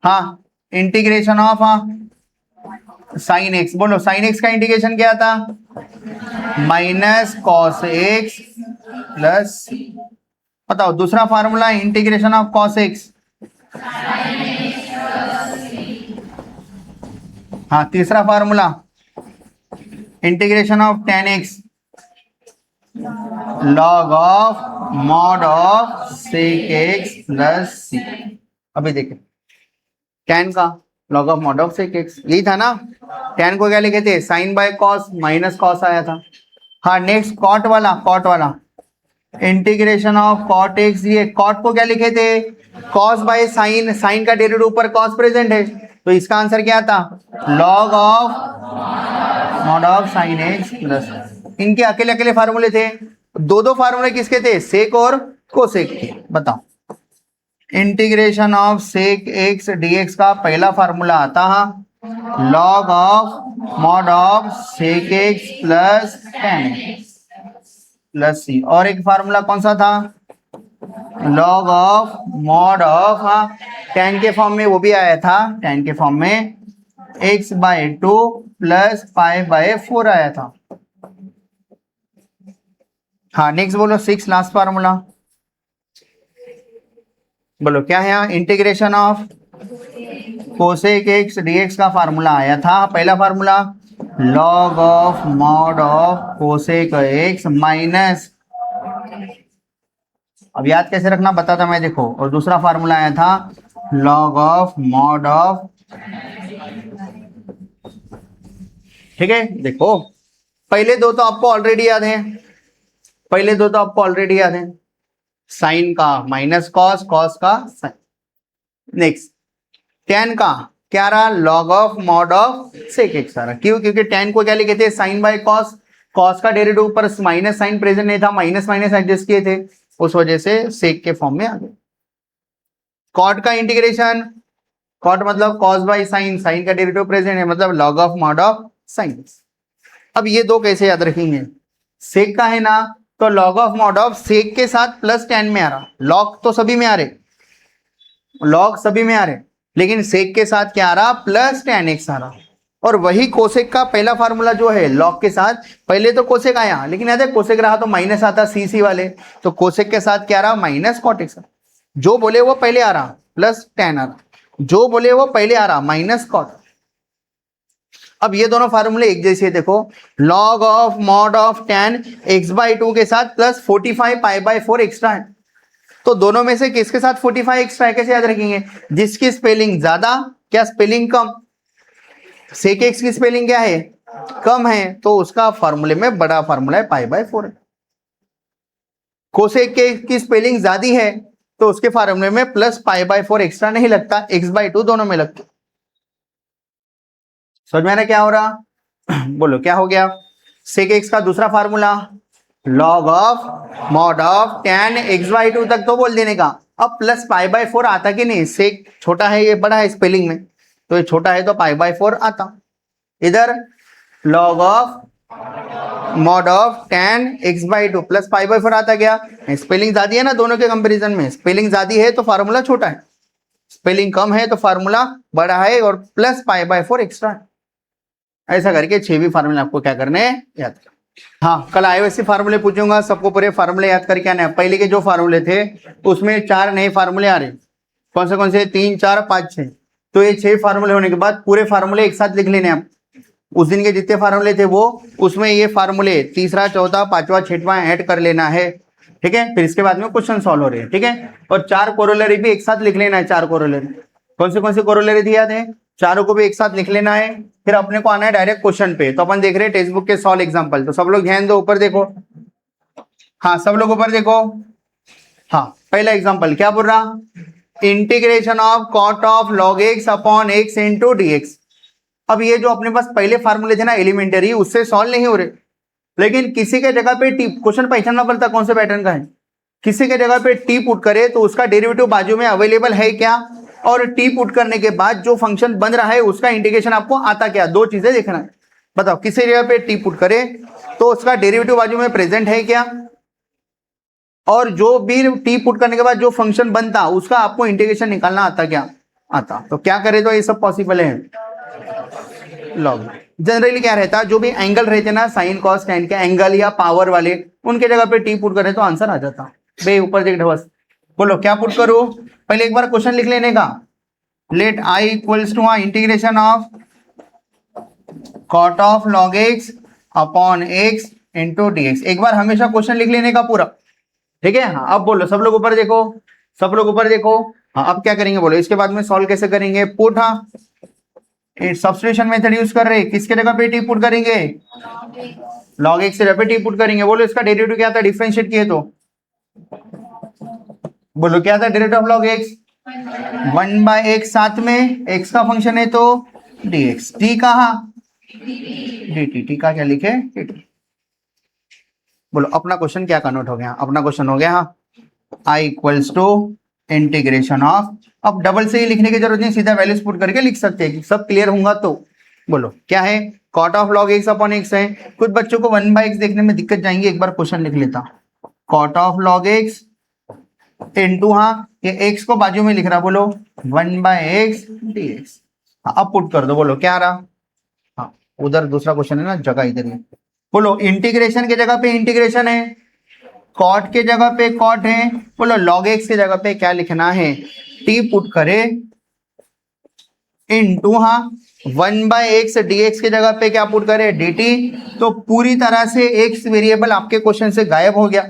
Speaker 1: हाँ इंटीग्रेशन ऑफ हाँ साइन एक्स, बोलो साइन एक्स का इंटीग्रेशन क्या था, माइनस कॉस एक्स प्लस, बताओ दूसरा formula integration of cos x, हाँ तीसरा formula integration of tan x log of mod of sec x plus c. अभी देखें टेन का log of mod of sec x, यही था ना, टेन को क्या लिखे थे, sine by cos, minus cos आया था। हाँ नेक्स्ट कॉट वाला इंटीग्रेशन ऑफ कॉट एक्स, ये कॉट को क्या लिखे थे, कॉस बाय साइन, साइन का डेरिवेटिव ऊपर कॉस प्रेजेंट है, तो इसका आंसर क्या था, log of mod of sine x plus, इनके अकेले अकेले फार्मूले थे, दो दो फार्मूले किसके थे, सेक और कोसेक के। बताओ integration of sec x dx का पहला फार्मूला आता है log of mod of sec x plus tan x, plus c, और एक फार्मूला कौन सा था, लॉग ऑफ मॉड ऑफ, हाँ tan के फॉर्म में वो भी आया था, tan के फॉर्म में x/2 प्लस π/4 आया था। हाँ नेक्स्ट बोलो 6 लास्ट फार्मूला बोलो क्या है, यहाँ integration of cosec x dx का फार्मूला आया था। पहला formula log of mod of cosec x minus, अब याद कैसे रखना बताता मैं, देखो, और दूसरा फार्मूला आया था लॉग ऑफ मॉड ऑफ, ठीक है। देखो पहले दो तो आपको ऑलरेडी याद है, पहले दो तो आपको ऑलरेडी याद है, साइन का माइनस कॉस, कॉस का साइन। नेक्स्ट tan का क्या रहा, log of mod of sec x आ रहा, क्यों, क्योंकि tan को क्या लिखे थे, साइन बाय कॉस, कॉस का डेरिवेटिव ऊपर माइनस साइन प्रेजेंट नहीं था, माइनस माइनस एडजस्ट किए थे, उस वजह से सेक के फॉर्म में आ गए। कॉट का इंटीग्रेशन, कॉट मतलब कॉस बाय साइन, साइन का डेरिवेटिव प्रेजेंट है मतलब log of mod of sine. अब ये दो कैसे याद रखेंगे, सेक का है ना तो log of mod of sec के साथ प्लस tan में आ रहा, लॉग तो सभी में आ रहे, लॉग सभी में आ रहे, लेकिन सेक के साथ क्या आ रहा, प्लस tan x आ रहा। और वही कोसेक का पहला फार्मूला जो है लॉग के साथ, पहले तो कोसेक आया, लेकिन याद है कोसेक रहा तो माइनस आता सी वाले, तो कोसेक के साथ क्या रहा, माइनस कॉट एक्स, जो बोले वो पहले आ रहा, प्लस tan आ रहा, जो बोले वो पहले आ रहा, माइनस कॉट। अब ये दोनों फार्मूले एक जैसे, देखो log of mod of tan x/2 के साथ प्लस 45 π/4 एक्स्ट्रा है, तो दोनों में से किसके साथ 45 एक्स्ट्रा है, कैसे याद रखेंगे, जिसकी स्पेलिंग ज्यादा क्या स्पेलिंग कम, सेक एक्स की स्पेलिंग क्या है, कम है, तो उसका फार्मूले में बड़ा फार्मूला है π/4 है। कोसेक की स्पेलिंग ज्यादा है तो उसके फार्मूले में प्लस π/4 एक्स्ट्रा नहीं लगता, x/2 दोनों में लगता। समझ में आ रहा क्या हो रहा बोलो क्या हो गया, सेक एक्स का दूसरा formula log of mod of tan x/2 तक तो बोल देने का, अब प्लस π/4 आता कि नहीं, सेक छोटा है ये बड़ा है स्पेलिंग में, तो ये छोटा है तो π/4 आता, इधर log of mod of tan x/2 plus π/4 आता, क्या स्पेलिंग ज्यादा है ना दोनों के कंपैरिजन में, स्पेलिंग ज्यादा है तो फार्मूला छोटा है, स्पेलिंग कम है तो फार्मूला बड़ा है, और प्लस π/4 एक्स्ट्रा है। ऐसा करके 6 भी फार्मूले आपको क्या करने हैं, याद करना। हाँ कल आईओएससी फार्मूले पूछूंगा, सबको पूरे फार्मूले याद करके आना है। पहले के जो फार्मूले थे उसमें 4 नए फार्मूले आ रहे, कौन से 3 4 5 6, तो ये 6 फार्मूले होने के बाद पूरे फार्मूले एक साथ लिख लेने आप, उस दिन के जितने फार्मूले थे वो, उसमें ये फार्मूले तीसरा चौथा पांचवा छठवां ऐड कर लेना है, ठीक है। फिर इसके बाद में क्वेश्चन सॉल्व हो रहे हैं, ठीक है। और 4 कोरोलरी भी एक साथ लिख लेना है, 4 कोरोलरी, कौन सी कोरोलरी थी याद है, चारों को भी एक साथ लिख लेना है। फिर अपने को आना है डायरेक्ट क्वेश्चन पे, तो अपन देख रहे हैं टेक्स्ट बुक के सॉल्व एग्जांपल, तो सब लोग ध्यान दो, ऊपर देखो, हाँ सब लोग ऊपर देखो। हाँ पहला एग्जांपल क्या बोल रहा, integration of cot of log x upon x into dx। अब ये जो अपने पास पहले फार्मूले थे ना एलिमेंटरी, उससे सॉल्व नहीं हो रहे, लेकिन किसी के जगह पे टी, क्वेश्चन पहचानना पड़ता कौन से पैटर्न का है, किसी के जगह पे टी पुट करे तो उसका डेरिवेटिव बाजू में अवेलेबल है क्या, और टी पुट करने के बाद जो फंक्शन बन रहा है उसका इंटीग्रेशन आपको आता क्या, दो चीजें देखना है। बताओ किसी जगह पे टी पुट करे तो उसका डेरिवेटिव बाजू में प्रेजेंट है क्या, और जो भी टी पुट करने के बाद जो फंक्शन बनता उसका आपको इंटीग्रेशन निकालना आता क्या, आता। तो क्या करे तो ये सब पॉसिबल है। लॉग जनरली क्या रहता, जो भी एंगल रहते ना साइन कॉस टैन के एंगल या पावर वाले, उनके जगह पे टी पुट करे तो आंसर आ जाता। बे ऊपर देख बस, बोलो क्या पुट करो, पहले एक बार क्वेश्चन लिख लेने का, let I equals to integration of cot of log x upon x into dx, एक बार हमेशा क्वेश्चन लिख लेने का पूरा, ठीक है। हाँ अब बोलो सब लोग ऊपर देखो, सब लोग ऊपर देखो। हाँ अब क्या करेंगे बोलो, इसके बाद में सॉल्व कैसे करेंगे, पुट, हाँ सब्स्टिट्यूशन मेथड यूज कर रहे, किसके जगह पे टी पुट करेंगे, लॉग एक्स के जगह पे टी पुट करेंगे। बोलो इसका डेरिवेटिव क्या था, डिफरेंशिएट किए तो बोलो क्या था, derivative of log x 1/x, साथ में x का फंक्शन है तो dx, t कहा dt, t का क्या लिखे dt। बोलो अपना क्वेश्चन क्या कन्वर्ट हो गया, अपना क्वेश्चन हो गया i equals to integration of, अब डबल से ही लिखने की जरूरत नहीं, सीधा वैल्यूज पुट करके लिख सकते हैं, सब क्लियर होगा तो। बोलो क्या है, cot of log x upon x है। कुछ बच्चों को 1/x देखने में दिक्कत जाएंगी, एक बार क्वेश्चन लिख लेता। Cot of log x into, हाँ ये एक्स को बाजू में लिख रहा, बोलो 1/x dx। अब पुट कर दो, बोलो क्या आ रहा। हाँ उधर दूसरा क्वेश्चन है ना, जगह इधर है। बोलो इंटीग्रेशन के जगह पे इंटीग्रेशन है, कॉट के जगह पे कॉट है, बोलो लॉग एक्स के जगह पे क्या लिखना है, टी पुट करे इंटू, हाँ 1/x dx के जगह पे क्या पुट करे, dt। तो पूरी तरह से x वेरिएबल आपके क्वेश्चन से गायब हो गया,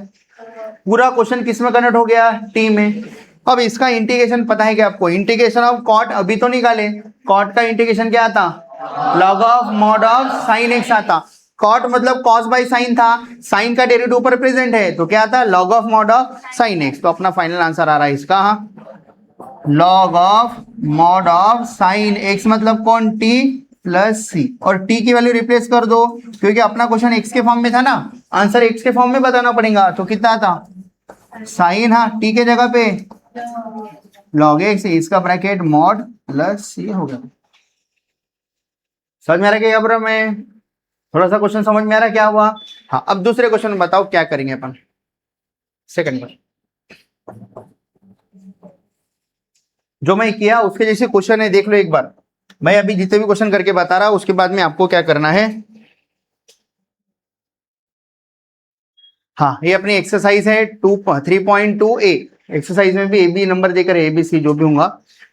Speaker 1: पूरा क्वेश्चन किस में कन्वर्ट हो गया, टी में। अब इसका इंटीग्रेशन पता है क्या आपको, इंटीग्रेशन ऑफ कॉट अभी तो निकाले, कॉट का इंटीग्रेशन क्या आता, log of mod of sine x आता। कॉट मतलब कॉस बाय साइन था, साइन का डेरिवेटिव ऊपर प्रेजेंट है तो क्या आता, log of mod of sine x. तो अपना फाइनल आंसर आ रहा है इसका, log of mod of sine x मतलब कौन, टी प्लस सी, और टी की वैल्यू रिप्लेस कर दो क्योंकि अपना क्वेश्चन एक्स के फॉर्म में था ना, आंसर एक्स के फॉर्म में बताना पड़ेगा। तो कितना था साइन, हाँ टी के जगह पे लॉग एक्स, इसका ब्रैकेट मॉड प्लस सी हो गया। समझ में आ रहा है क्या ब्रो, में थोड़ा सा क्वेश्चन समझ में आ रहा है क्या हुआ। हाँ अब दूसरे क्वेश्चन में बताओ क्या करेंगे अपन, सेकंड पर जो मैं किया उसके जैसे क्वेश्चन है, देख लो एक बार। मैं अभी जितने भी क्वेश्चन करके बता रहा हूं उसके बाद में आपको क्या करना है। हाँ ये अपनी एक्सरसाइज है 3.2 ए, एक्सरसाइज में भी ए बी नंबर देकर ए बी सी जो भी होगा,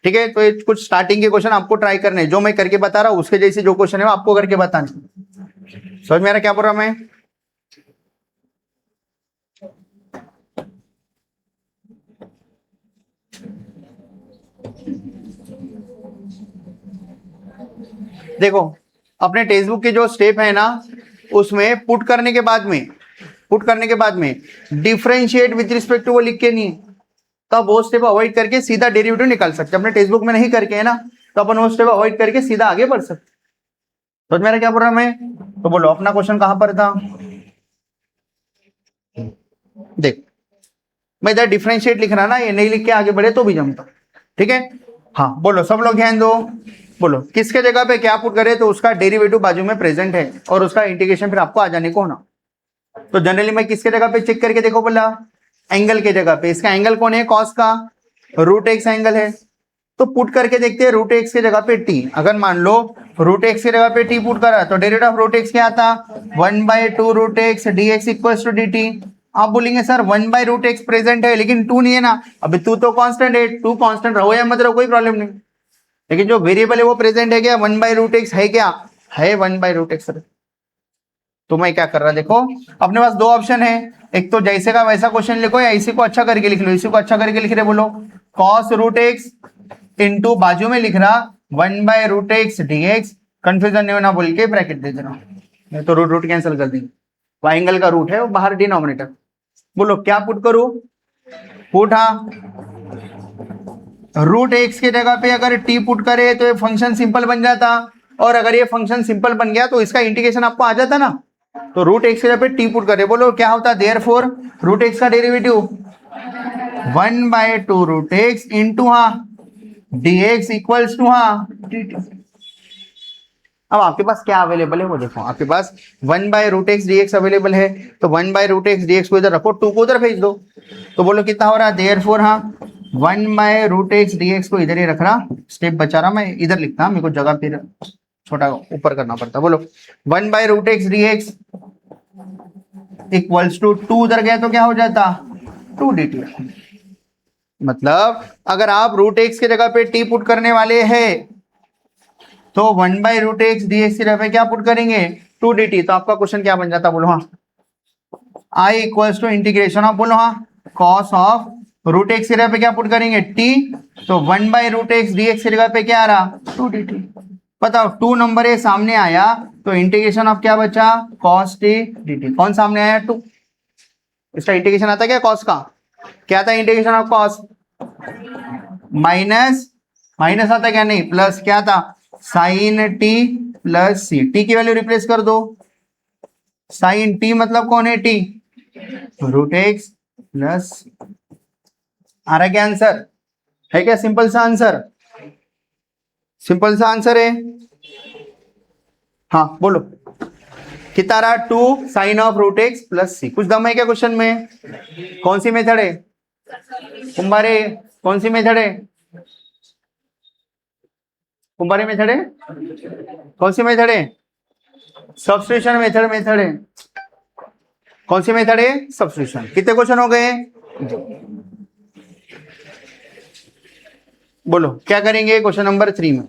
Speaker 1: ठीक है। तो ये कुछ स्टार्टिंग के क्वेश्चन आपको ट्राई करने हैं, जो मैं करके बता रहा हूँ उसके जैसे जो क्वेश्चन है आपको करके बताने। समझ में आ रहा क्या बोल रहा मैं। देखो अपने टेक्स्ट बुक के जो स्टेप है ना, उसमें पुट करने के बाद में डिफरेंशिएट विद रिस्पेक्ट टू वो लिख के नहीं, तो वो स्टेप अवॉइड करके सीधा डेरिवेटिव निकाल सकते। अपने टेक्स्ट बुक में नहीं करके है ना, तो अपन वो स्टेप अवॉइड करके सीधा आगे बढ़ सकते। तो मेरा क्या बोल रहा मैं, तो बोलो अपना क्वेश्चन कहां पर था। देख मैं इधर डिफरेंशिएट लिख रहा ना, ये नहीं लिख के आगे बढ़े तो भी जमता, ठीक है। हाँ बोलो सब लोग ध्यान दो, बोलो किसके जगह पे क्या पुट करे तो उसका डेरिवेटिव बाजू में प्रेजेंट है और उसका इंटीग्रेशन फिर आपको आ जाने को होना। तो जनरली मैं किसके जगह पे चेक करके देखो, बोला एंगल के जगह पे, इसका एंगल कौन है, कॉस का, रूट एक्स एंगल है। तो पुट करके देखते हैं रूट एक्स के जगह पे टी, अगर मान लो रूट एक्स की जगह पे टी पुट करा तो डेरिवेटिव ऑफ रूट एक्स क्या आता, 1/2 root x dx equals to dt। आप बोलेंगे सर 1/रूट एक्स प्रेजेंट है लेकिन 2 नहीं है ना, अभी 2 तो कांस्टेंट है, 2 कांस्टेंट रहो या मत रहो कोई प्रॉब्लम नहीं, लेकिन जो वेरिएबल है वो प्रेजेंट है क्या, 1/रूट एक्स है क्या, है 1/रूट एक्स। तो मैं क्या कर रहा, देखो अपने पास दो ऑप्शन है, एक तो जैसे का वैसा क्वेश्चन लिखो या इसी को अच्छा करके लिख लो। इसी को अच्छा करके लिख रहे, बोलो कॉस रूट एक्स इंटू बाजू में लिख रहा 1/रूट एक्स dx, कंफ्यूजन नहीं होना बोल के ब्रैकेट दे दे रहा हूं, नहीं तो रूट रूट कैंसिल कर देंगे, वो एंगल का रूट है वो बाहर डिनोमिनेटर। बोलो क्या पुट करूं, पुट, हाँ रूट एक्स की जगह पे अगर टी पुट करे तो ये फंक्शन सिंपल बन जाता, और अगर ये फंक्शन सिंपल बन गया तो इसका इंटीग्रेशन आपको आ जाता ना। तो रूट एक्स की जगह पे टी पुट करे, बोलो क्या होता, देयरफॉर रूट एक्स का डेरिवेटिव 1/2 रूट एक्स इंटू, हाँ dx इक्वल्स टू, हाँ dt। अब आपके पास क्या अवेलेबल है वो देखो, आपके पास 1/रूट एक्स dx अवेलेबल है, तो 1/रूट एक्स dx को इधर रखो, 2 को उधर भेज दो, तो बोलो कितना हो रहा है, देयरफॉर हाँ 1/रूट एक्स dx को इधर ही रख रहा, स्टेप बचा रहा, मैं इधर लिखता, मेरे को जगह फिर छोटा ऊपर करना पड़ता। बोलो 1/रूट एक्स dx इक्वल्स टू 2 उधर गया तो क्या हो जाता, 2 dt। मतलब अगर आप रूट एक्स की जगह पे टी पुट करने वाले हैं तो 1/रूट एक्स dx की जगह पे क्या पुट करेंगे, 2 dt। तो आपका क्वेश्चन क्या बन जाता, बोलो हाँ आई इक्वल्स टू इंटीग्रेशन ऑफ, बोलो हाँ कॉस ऑफ रूट एक्स की जगह पे क्या पुट करेंगे टी, तो 1/रूट एक्स dx की जगह पे क्या आ रहा, 2 dt। बताओ 2 नंबर है सामने आया तो इंटीग्रेशन ऑफ क्या बचा, कॉस टी dt। कौन सामने आया, 2, इसका इंटीग्रेशन आता क्या कॉस का, क्या था integration of cos, minus minus आता क्या, नहीं प्लस, क्या था साइन टी प्लस सी, टी की वैल्यू रिप्लेस कर दो, साइन टी मतलब कौन है टी, रूट एक्स प्लस, आ रहा क्या आंसर, है क्या सिंपल सा आंसर, सिंपल सा आंसर है। हाँ बोलो, कितना रहा 2 sine of root x plus c. कुछ दम है क्या क्वेश्चन में? कौन सी मेथड है कुंभारे, कौन सी मेथड है कुंभारे? मेथड है कौन सी मेथड है? सब्स्टिट्यूशन मेथड है। कौन सी मेथड है? सब्स्टिट्यूशन। कितने क्वेश्चन हो गए? बोलो क्या करेंगे क्वेश्चन नंबर 3 में?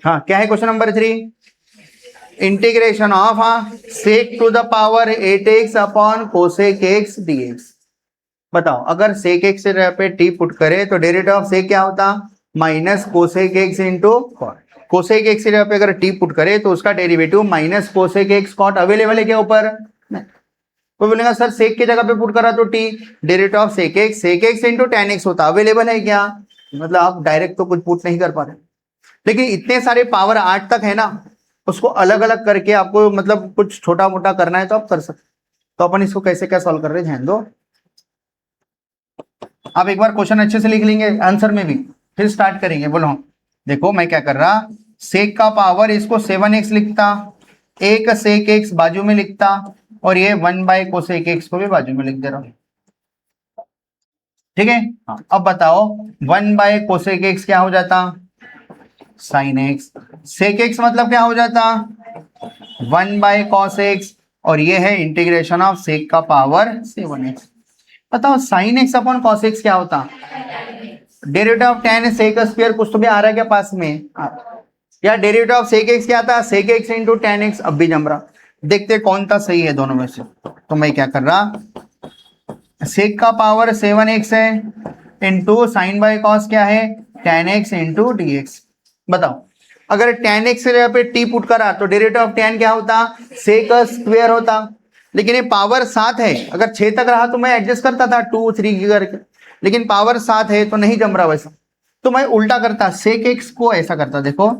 Speaker 1: हाँ क्या है question number 3? Integration of sec to the power 8x upon cosec x dx। बताओ अगर सेक x से पे t पुट करे तो डेरिवेटिव ऑफ सेक क्या होता? Minus cosec x into cot. Cosec x से पे अगर t पुट करे तो उसका derivative minus cosec x cot available है क्या ऊपर? कोई बोलेगा सर सेक की जगह पे पुट करा तो t, derivative of sec x into tan x होता, अवेलेबल है क्या? मतलब आप डायरेक्ट तो कुछ पुट नहीं कर पा रहे, लेकिन इतने सारे पावर 8 तक है ना, उसको अलग अलग करके आपको मतलब कुछ छोटा मोटा करना है तो आप कर सकते। तो अपन इसको कैसे क्या सॉल्व कर रहे हैं ध्यान दो। आप एक बार क्वेश्चन अच्छे से लिख लेंगे आंसर में भी, फिर स्टार्ट करेंगे। बोलो देखो मैं क्या कर रहा, सेक का पावर इसको 7x लिखता, एक सेक x बाजू में लिखता, और ये 1 बाय कोसेक x को भी बाजू में लिख दे रहा हूं। ठीक है हाँ, अब बताओ 1 बाय कोसेक x क्या हो जाता? Sine x. सेक एक्स मतलब क्या हो जाता? 1 बाय कॉस एक्स, और ये है इंटीग्रेशन ऑफ सेक का पावर 7x। बताओ sine x upon cos x क्या होता? Derivative of tan sec square. कुछ तो भी आ रहा है क्या पास में? या डेरिवेटिव ऑफ सेक एक्स क्या था? सेक एक्स इंटू tan एक्स। अब भी जम रहा, देखते कौन सा सही है दोनों में से। तो मैं क्या कर रहा, सेक का पावर 7x है इंटू साइन बाय कॉस क्या है? tan x into dx। बताओ अगर tan x से पे t पुट करा तो डेरिवेटिव ऑफ tan क्या होता? सेक स्क्वायर होता। लेकिन ये पावर 7 है, अगर 6 तक रहा तो मैं एडजस्ट करता था 2 3 करके, लेकिन पावर 7 है तो नहीं जम रहा वैसा। तो मैं उल्टा करता, सेक x को ऐसा करता, देखो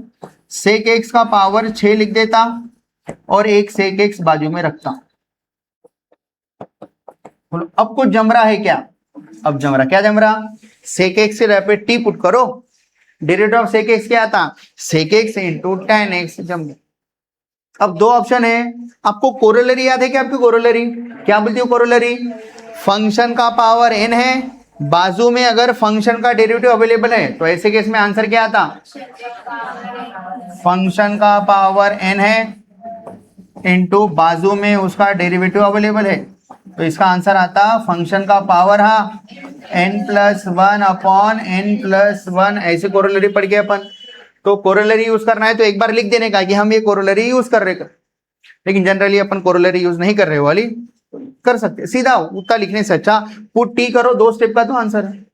Speaker 1: सेक x का पावर 6 लिख देता और एक सेक x बाजू में रखता। बोलो अब कुछ जम रहा है क्या? अब जम रहा, क्या जम रहा? सेक x से पे t पुट करो, डेरिवेटिव ऑफ सेक एक्स क्या आता? सेक एक्स इंटू tan एक्स। जम गया। अब दो ऑप्शन है, आपको कोरोलरी याद है क्या? आपकी कोरोलरी क्या बोलती हो? कोरोलरी फंक्शन का पावर n है, बाजू में अगर फंक्शन का डेरिवेटिव अवेलेबल है तो ऐसे केस में आंसर क्या आता? फंक्शन का पावर n है इंटू बाजू में उसका डेरिवेटिव अवेलेबल है, तो इसका आंसर आता फंक्शन का पावर हाँ n+1 अपॉन n+1। ऐसे कोरोलरी पढ़ गए अपन। तो कोरोलरी यूज करना है तो एक बार लिख देने का कि हम ये कोरोलरी यूज कर रहे, लेकिन जनरली अपन कोरोलरी यूज नहीं कर रहे वाली, कर सकते सीधा उतना लिखने से अच्छा पुट टी करो, 2 स्टेप का तो आंसर है।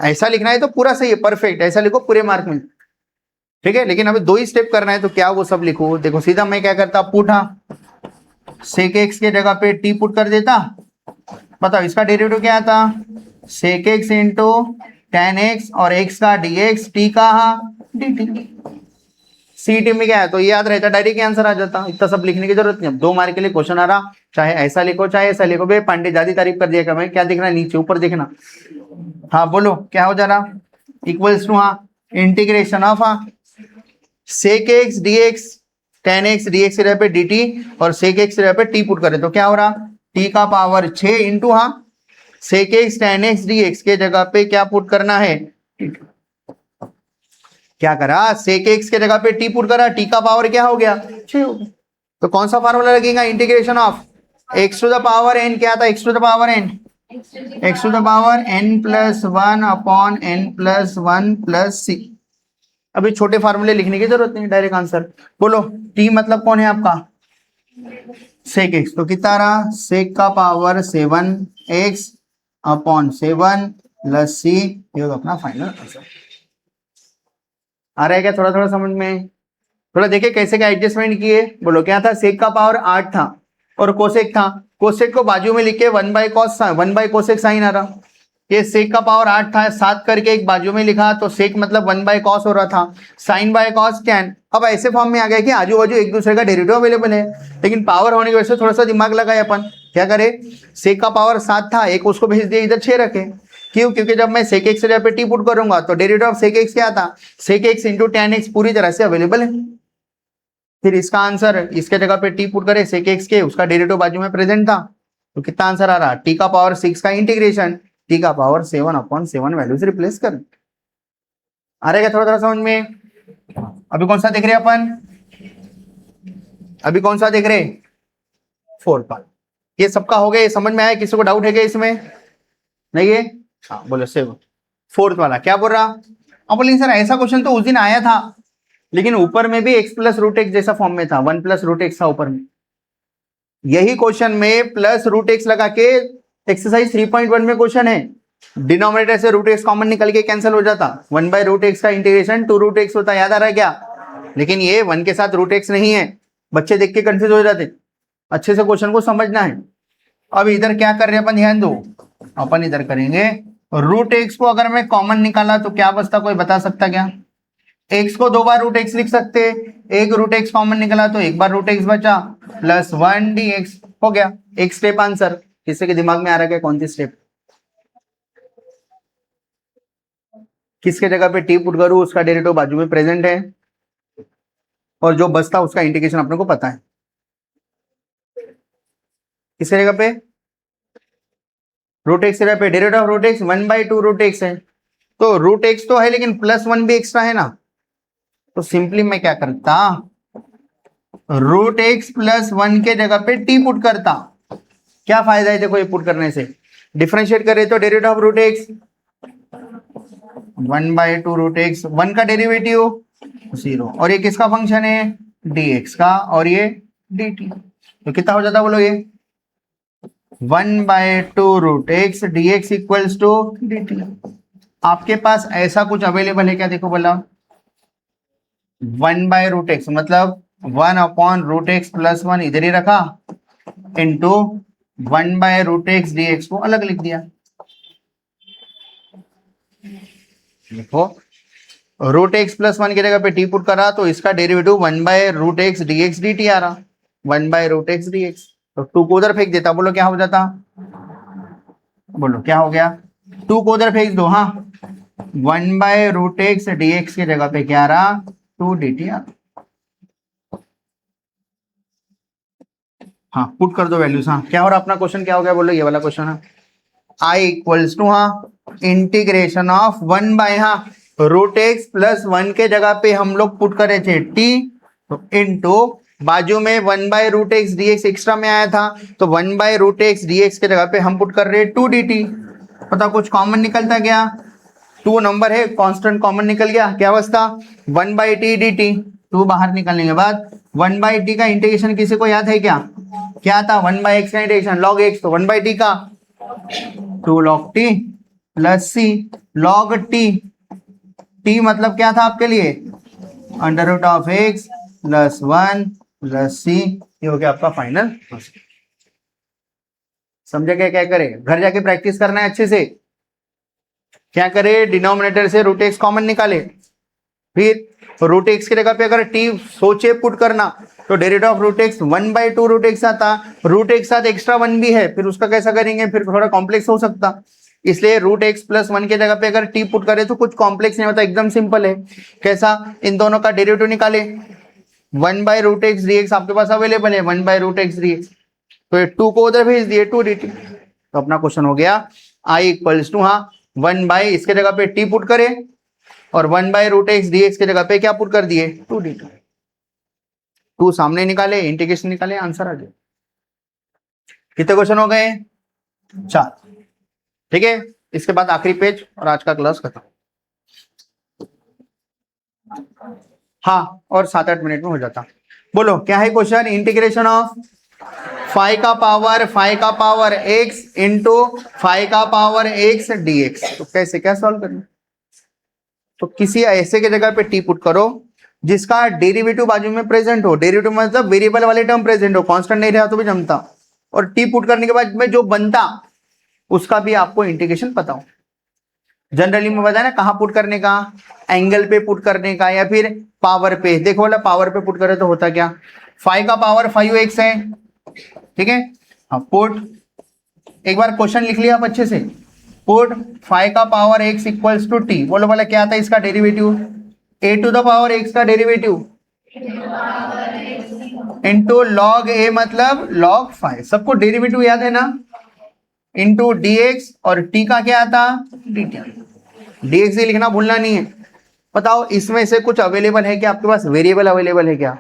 Speaker 1: ऐसा लिखना है तो पूरा सही है, परफेक्ट ऐसा लिखो पूरे मार्क में, ठीक है। लेकिन अभी 2 ही स्टेप करना है तो क्या वो सब लिखो? देखो सीधा मैं क्या करता, पुट हाँ सेक एक्स के जगह पे टी पुट कर देता। बताओ इसका डेरिवेटिव क्या आता? सेक एक्स इंटू tan एक्स और x का dx, t का dt। सीटी में क्या है तो याद रहता, डायरेक्ट आंसर आ जाता, इतना सब लिखने की जरूरत नहीं। 2 मार्क के लिए क्वेश्चन आ रहा, चाहे ऐसा लिखो चाहे ऐसा लिखो। भाई पांडे ज्यादा तारीफ कर दिया, मैं क्या देखना नीचे ऊपर देखना। हाँ बोलो क्या हो जा रहा? इक्वल्स टू हाँ integration of sec x dx, tan x dx से पे dt, और सेक एक्स से पे t पुट करें तो क्या हो रहा? t का पावर 6 इंटू हाँ sec x tan x dx के जगह पे क्या पुट करना है? क्या करा? सेक एक्स के जगह पे t पुट करा, t का पावर क्या हो गया? 6 हो गया। तो कौन सा फार्मूला लगेगा? Integration of x to the power n। क्या था? x to the power n, x to the power n+1 upon n+1 plus c। अभी छोटे फार्मूले लिखने की जरूरत नहीं, डायरेक्ट आंसर। बोलो t मतलब कौन है आपका? Sec x. तो कितना रहा? सेक का power 7x upon 7 plus c, ये होगा अपना फाइनल आंसर। आ रहा है क्या थोड़ा थोड़ा समझ में? थोड़ा देखिए कैसे क्या एडजस्टमेंट किए। बोलो क्या था? सेक का पावर 8 था और कोसेक था, कोसेक को बाजू में लिख के 1 by cos 1 by cosec sine आ रहा। ये सेक का पावर 8 था, 7 करके एक बाजू में लिखा तो सेक मतलब 1 बाय कॉस हो रहा था, साइन बाय कॉस tan। अब ऐसे फॉर्म में आ गया कि आजू बाजू एक दूसरे का डेरिवेटिव अवेलेबल है, लेकिन पावर होने की वजह से थोड़ा सा दिमाग लगाए अपन। क्या करे? सेक का पावर 7 था, एक उसको भेज दिया इधर 6 रखे, क्यों? क्योंकि जब मैं sec x की जगह पे t पुट करूंगा तो डेरिवेटिव ऑफ sec x क्या था? sec x into tan x पूरी तरह से अवेलेबल है। फिर इसका आंसर इसके जगह पे t पुट करे sec x के, उसका डेरिवेटिव बाजू में प्रेजेंट था, तो कितना आंसर आ रहा? t का पावर 6 का इंटीग्रेशन t का पावर 7/7 वैल्यू से रिप्लेस कर। आ रहा है क्या थोड़ा थोड़ा समझ में? अभी कौन सा देख रहे हैं अपन? अभी कौन सा देख रहे? Fourth part. ये सबका हो गया, ये समझ में आया? किसी को डाउट है क्या इसमें? नहीं है? हाँ बोलो सेव। फोर्थ वाला क्या बोल रहा? अब बोलेंगे सर ऐसा क्वेश्चन तो उस दिन आया था, लेकिन ऊपर में भी x प्लस रूट एक्स जैसा फॉर्म में था, 1 प्लस रूट एक्स था ऊपर में। यही क्वेश्चन में प्लस रूट एक्स लगा के एक्सरसाइज 3.1 में क्वेश्चन है, डिनोमिनेटर से रूट एक्स कॉमन निकल के कैंसिल हो जाता, 1 बाय रूट एक्स का इंटीग्रेशन 2 रूट एक्स होता, याद आ रहा है क्या? लेकिन ये 1 के साथ रूट एक्स नहीं है, बच्चे देख के कंफ्यूज हो जाते। अच्छे से क्वेश्चन को समझना है। अब इधर क्या कर रहे हैं अपन, ध्यान दो। अपन इधर करेंगे रूट एक्स को अगर मैं कॉमन निकाला तो क्या बचता, कोई बता सकता क्या? एक्स को 2 बार रूट एक्स लिख सकते, एक रूट एक्स कॉमन निकला तो एक बार रूट एक्स बचा, प्लस 1 dx हो गया। एक स्टेप आंसर। किसी के दिमाग में आ रहा है कौन सी स्टेप? किसके जगह पे टी पुट करूं, उसका डेरिवेटिव बाजू में प्रेजेंट है, और जो बचता उसका इंटीग्रेशन अपने को पता है। किसके जगह पे? रूट एक्स जगह पे derivative of root x 1/2 root x है, तो रूट एक्स तो है लेकिन प्लस 1 भी एक्स्ट्रा है ना, तो सिंपली मैं क्या करता, रूट एक्स प्लस 1 के जगह पे टी पुट करता। क्या फायदा है देखो ये पुट करने से? डिफरेंशिएट करे तो derivative of root x 1/2 root x, 1 का डेरिवेटिव 0, और ये किसका फंक्शन है? dx का, और ये dt, तो कितना हो जाता बोलो? ये 1/2 root x dx equals to dt। आपके पास ऐसा कुछ अवेलेबल है क्या? देखो बोला 1 बाय रूट एक्स मतलब 1 अपॉन रूट एक्स प्लस 1 इधर ही रखा, into 1 by root x dx को अलग लिख दिया। देखो रूट एक्स प्लस 1 की जगह पे टी पुट करा तो इसका derivative 1 by root x dx dt आ रहा, 1 बाय रूट एक्स dx, तो 2 को उधर फेंक देता, बोलो क्या हो जाता? बोलो क्या हो गया? 2 को उधर फेंक दो, हाँ 1 बाय रूट एक्स dx की जगह पे क्या आ रहा? 2 dt आ रहा। हाँ पुट कर दो वैल्यूज। हाँ क्या हो रहा? अपना क्वेश्चन क्या हो गया बोलो? ये वाला क्वेश्चन है आई इक्वल्स टू, हाँ इंटीग्रेशन ऑफ 1 बाय, हाँ रूट एक्स प्लस 1 के जगह पे हम लोग पुट करे थे टी, तो इनटू बाजू में 1 by root x dx extra में आया था, तो 1 बाय रूट एक्स dx के जगह पे हम पुट कर रहे 2 dt। पता कुछ कॉमन निकलता गया, 2 नंबर है कांस्टेंट कॉमन निकल गया, क्या बचता? 1 बाई टी dt। 2 बाहर निकलने के बाद 1 बाई टी का इंटीग्रेशन किसी को याद है क्या? क्या था? 1 बाई एक्स का इंटीग्रेशन लॉग एक्स, तो 1 बाई टी का 2 log t plus c log t। t मतलब क्या था आपके लिए? Under root of x plus 1 plus c. ये हो गया आपका फाइनल। समझे क्या? क्या करे? घर जाके प्रैक्टिस करना है अच्छे से। क्या करे? डिनोमिनेटर से रूट एक्स कॉमन निकाले, फिर रूट एक्स की जगह पे अगर टी सोचे पुट करना तो derivative of root x 1/2 root x आता, रूट एक्स साथ एक्स्ट्रा 1 भी है, फिर उसका कैसा करेंगे? फिर थोड़ा कॉम्प्लेक्स हो सकता, इसलिए रूट एक्स प्लस 1 के जगह पे अगर टी पुट करे तो कुछ कॉम्प्लेक्स नहीं होता, एकदम सिंपल है। कैसा? इन दोनों का डेरिवेटिव निकाले, 1 बाय रूट एक्स dx आपके पास अवेलेबल है, 1 बाय रूट एक्स dx, तो ये 2 को उधर भेज दिए 2 dt। तो अपना क्वेश्चन हो गया आई इक्वल्स टू, हाँ 1 बाय इसके जगह पे टी पुट करे और 1 बाय रूट एक्स dx के जगह पे क्या पुट कर दिए? 2 dt। 2 सामने निकाले, इंटीग्रेशन निकाले, आंसर आ गया। कितने क्वेश्चन हो गए? 4। ठीक है, इसके बाद आखिरी पेज और आज का क्लास खत्म। हाँ और 7-8 मिनट में हो जाता। बोलो क्या है क्वेश्चन? इंटीग्रेशन ऑफ 5 का पावर x इंटू 5 का पावर x dx, तो कैसे क्या सॉल्व करना? तो किसी ऐसे के जगह पे टी पुट करो जिसका डेरिवेटिव बाजू में प्रेजेंट हो, डेरिवेटिव मतलब वेरिएबल वाले टर्म प्रेजेंट हो, कांस्टेंट नहीं रहा तो भी जमता, और टी पुट करने के बाद में जो बनता उसका भी आपको इंटीग्रेशन पता हो। जनरली में बताया ना कहाँ पुट करने का? एंगल पे पुट करने का या फिर पावर पे। देखो वाला पावर पे पुट करे तो होता क्या? 5 का पावर 5x है, ठीक है, हाँ पुट। एक बार क्वेश्चन लिख लिया आप अच्छे से, पुट फाइव का power x equals to t. बोलो बोले क्या आता है इसका derivative, a to the power x का डेरिवेटिव इंटू लॉग ए मतलब लॉग फाइव, सबको डेरिवेटिव याद है ना, इंटू dx और t का क्या आता dt। dx ही लिखना भूलना नहीं है। बताओ इसमें से कुछ अवेलेबल है क्या आपके पास, वेरिएबल अवेलेबल है क्या,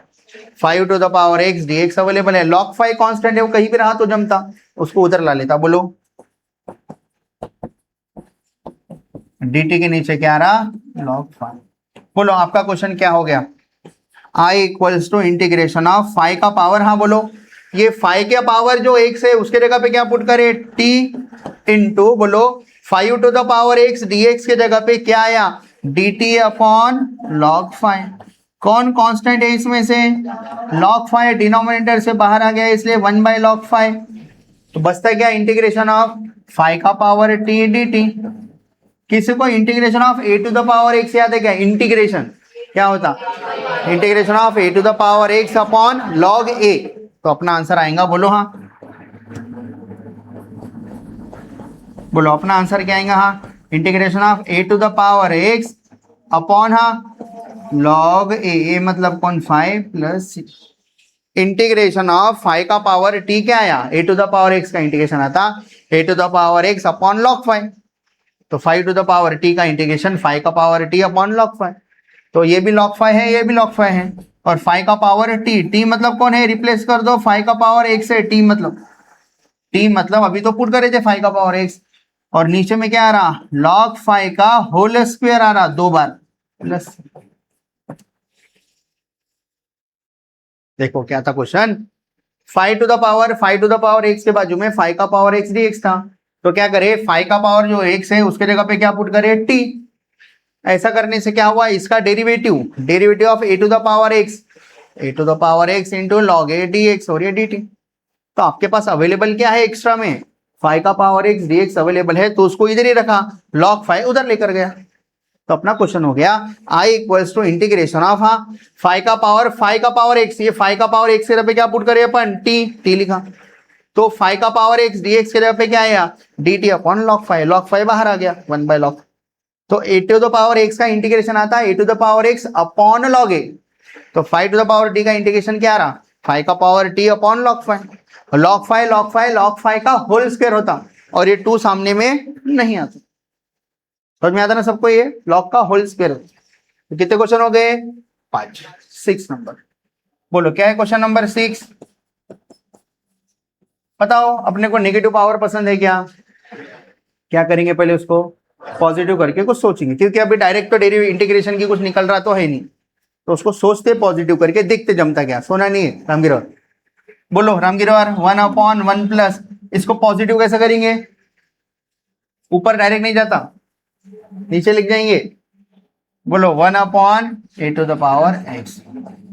Speaker 1: 5 to the power x dx available है। log 5 कांस्टेंट है, वो कहीं भी रहा तो जमता, उसको उधर ला लेता। बोलो dt के नीचे क्या आ रहा log 5। बोलो आपका क्वेश्चन क्या हो गया, i equals to integration of 5 का पावर, हाँ बोलो ये 5 के पावर जो x है उसके जगह पे क्या पुट करे t इंटू बोलो 5 to the power x dx के जगह पे क्या आया dt अपॉन log 5। कौन कांस्टेंट है इसमें से, log 5 डिनोमिनेटर से बाहर आ गया इसलिए 1 बाय log 5, तो बचता क्या इंटीग्रेशन ऑफ 5 का पावर t dt। किसी को integration of a to the power x याद है क्या, इंटीग्रेशन क्या होता, integration of a to the power x upon log a, तो अपना आंसर आएगा। बोलो हाँ, बोलो अपना आंसर क्या आएगा, हाँ integration of a to the power x upon हाँ log a मतलब कौन 5 प्लस 6, इंटीग्रेशन ऑफ 5 का पावर t क्या आया a to the power x का इंटीग्रेशन आता a to the power x upon log 5, तो 5 टू द पावर t का इंटीग्रेशन 5 का पावर t अपॉन log 5, तो ये भी log 5 है ये भी log 5 है, और 5 का पावर t मतलब कौन है, रिप्लेस कर दो 5 का पावर x से t मतलब अभी तो पुट करे थे 5 का पावर x, और नीचे में क्या आ रहा log 5 का होल स्क्वायर आ रहा 2 बार प्लस। देखो क्या था question, 5 to the power x के बाजू में 5 का पावर x dx था, तो क्या करे 5 का पावर जो x है उसके जगह पे क्या पुट करे t। ऐसा करने से क्या हुआ, इसका derivative of a to the power x into log a dx और ये dt। तो आपके पास अवेलेबल क्या है एक्स्ट्रा में, 5 का पावर x dx अवेलेबल है, तो उसको इधर ही रखा, log 5 उधर लेकर गया, तो अपना क्वेश्चन हो गया i equals to integration of हाँ 5 का पावर x, ये 5 का पावर x के जगह पे क्या पुट करे अपन t लिखा, तो 5 का पावर x dx के जगह पे क्या आया dt अपॉन log 5 बाहर आ गया 1 बाय log, तो a to the power x का इंटीग्रेशन आता है a to the power x upon log a, तो 5 टू द पावर t का इंटीग्रेशन क्या आ रहा 5 का power t upon log 5, log 5 का होल स्क्वायर होता, और ये 2 सामने में नहीं आता, समझ में आता ना सबको, ये log का होल स्क्वायर होता। तो कितने क्वेश्चन हो गए 5, 6 नंबर। बोलो क्या है क्वेश्चन नंबर 6, बताओ अपने को नेगेटिव पावर पसंद है क्या करेंगे, पहले उसको पॉजिटिव करके कुछ सोचेंगे, क्योंकि अभी डायरेक्ट तो डेरिवेटिव इंटीग्रेशन की कुछ निकल रहा तो है नहीं, तो उसको सोचते पॉजिटिव करके देखते जमता क्या, सोना नहीं है रामगिरौर। बोलो रामगिरौर 1 अपॉन 1 प्लस, इसको पॉजिटिव कैसे करेंगे, ऊपर डायरेक्ट नहीं जाता नीचे लिख जाएंगे। बोलो 1 upon a to the power x,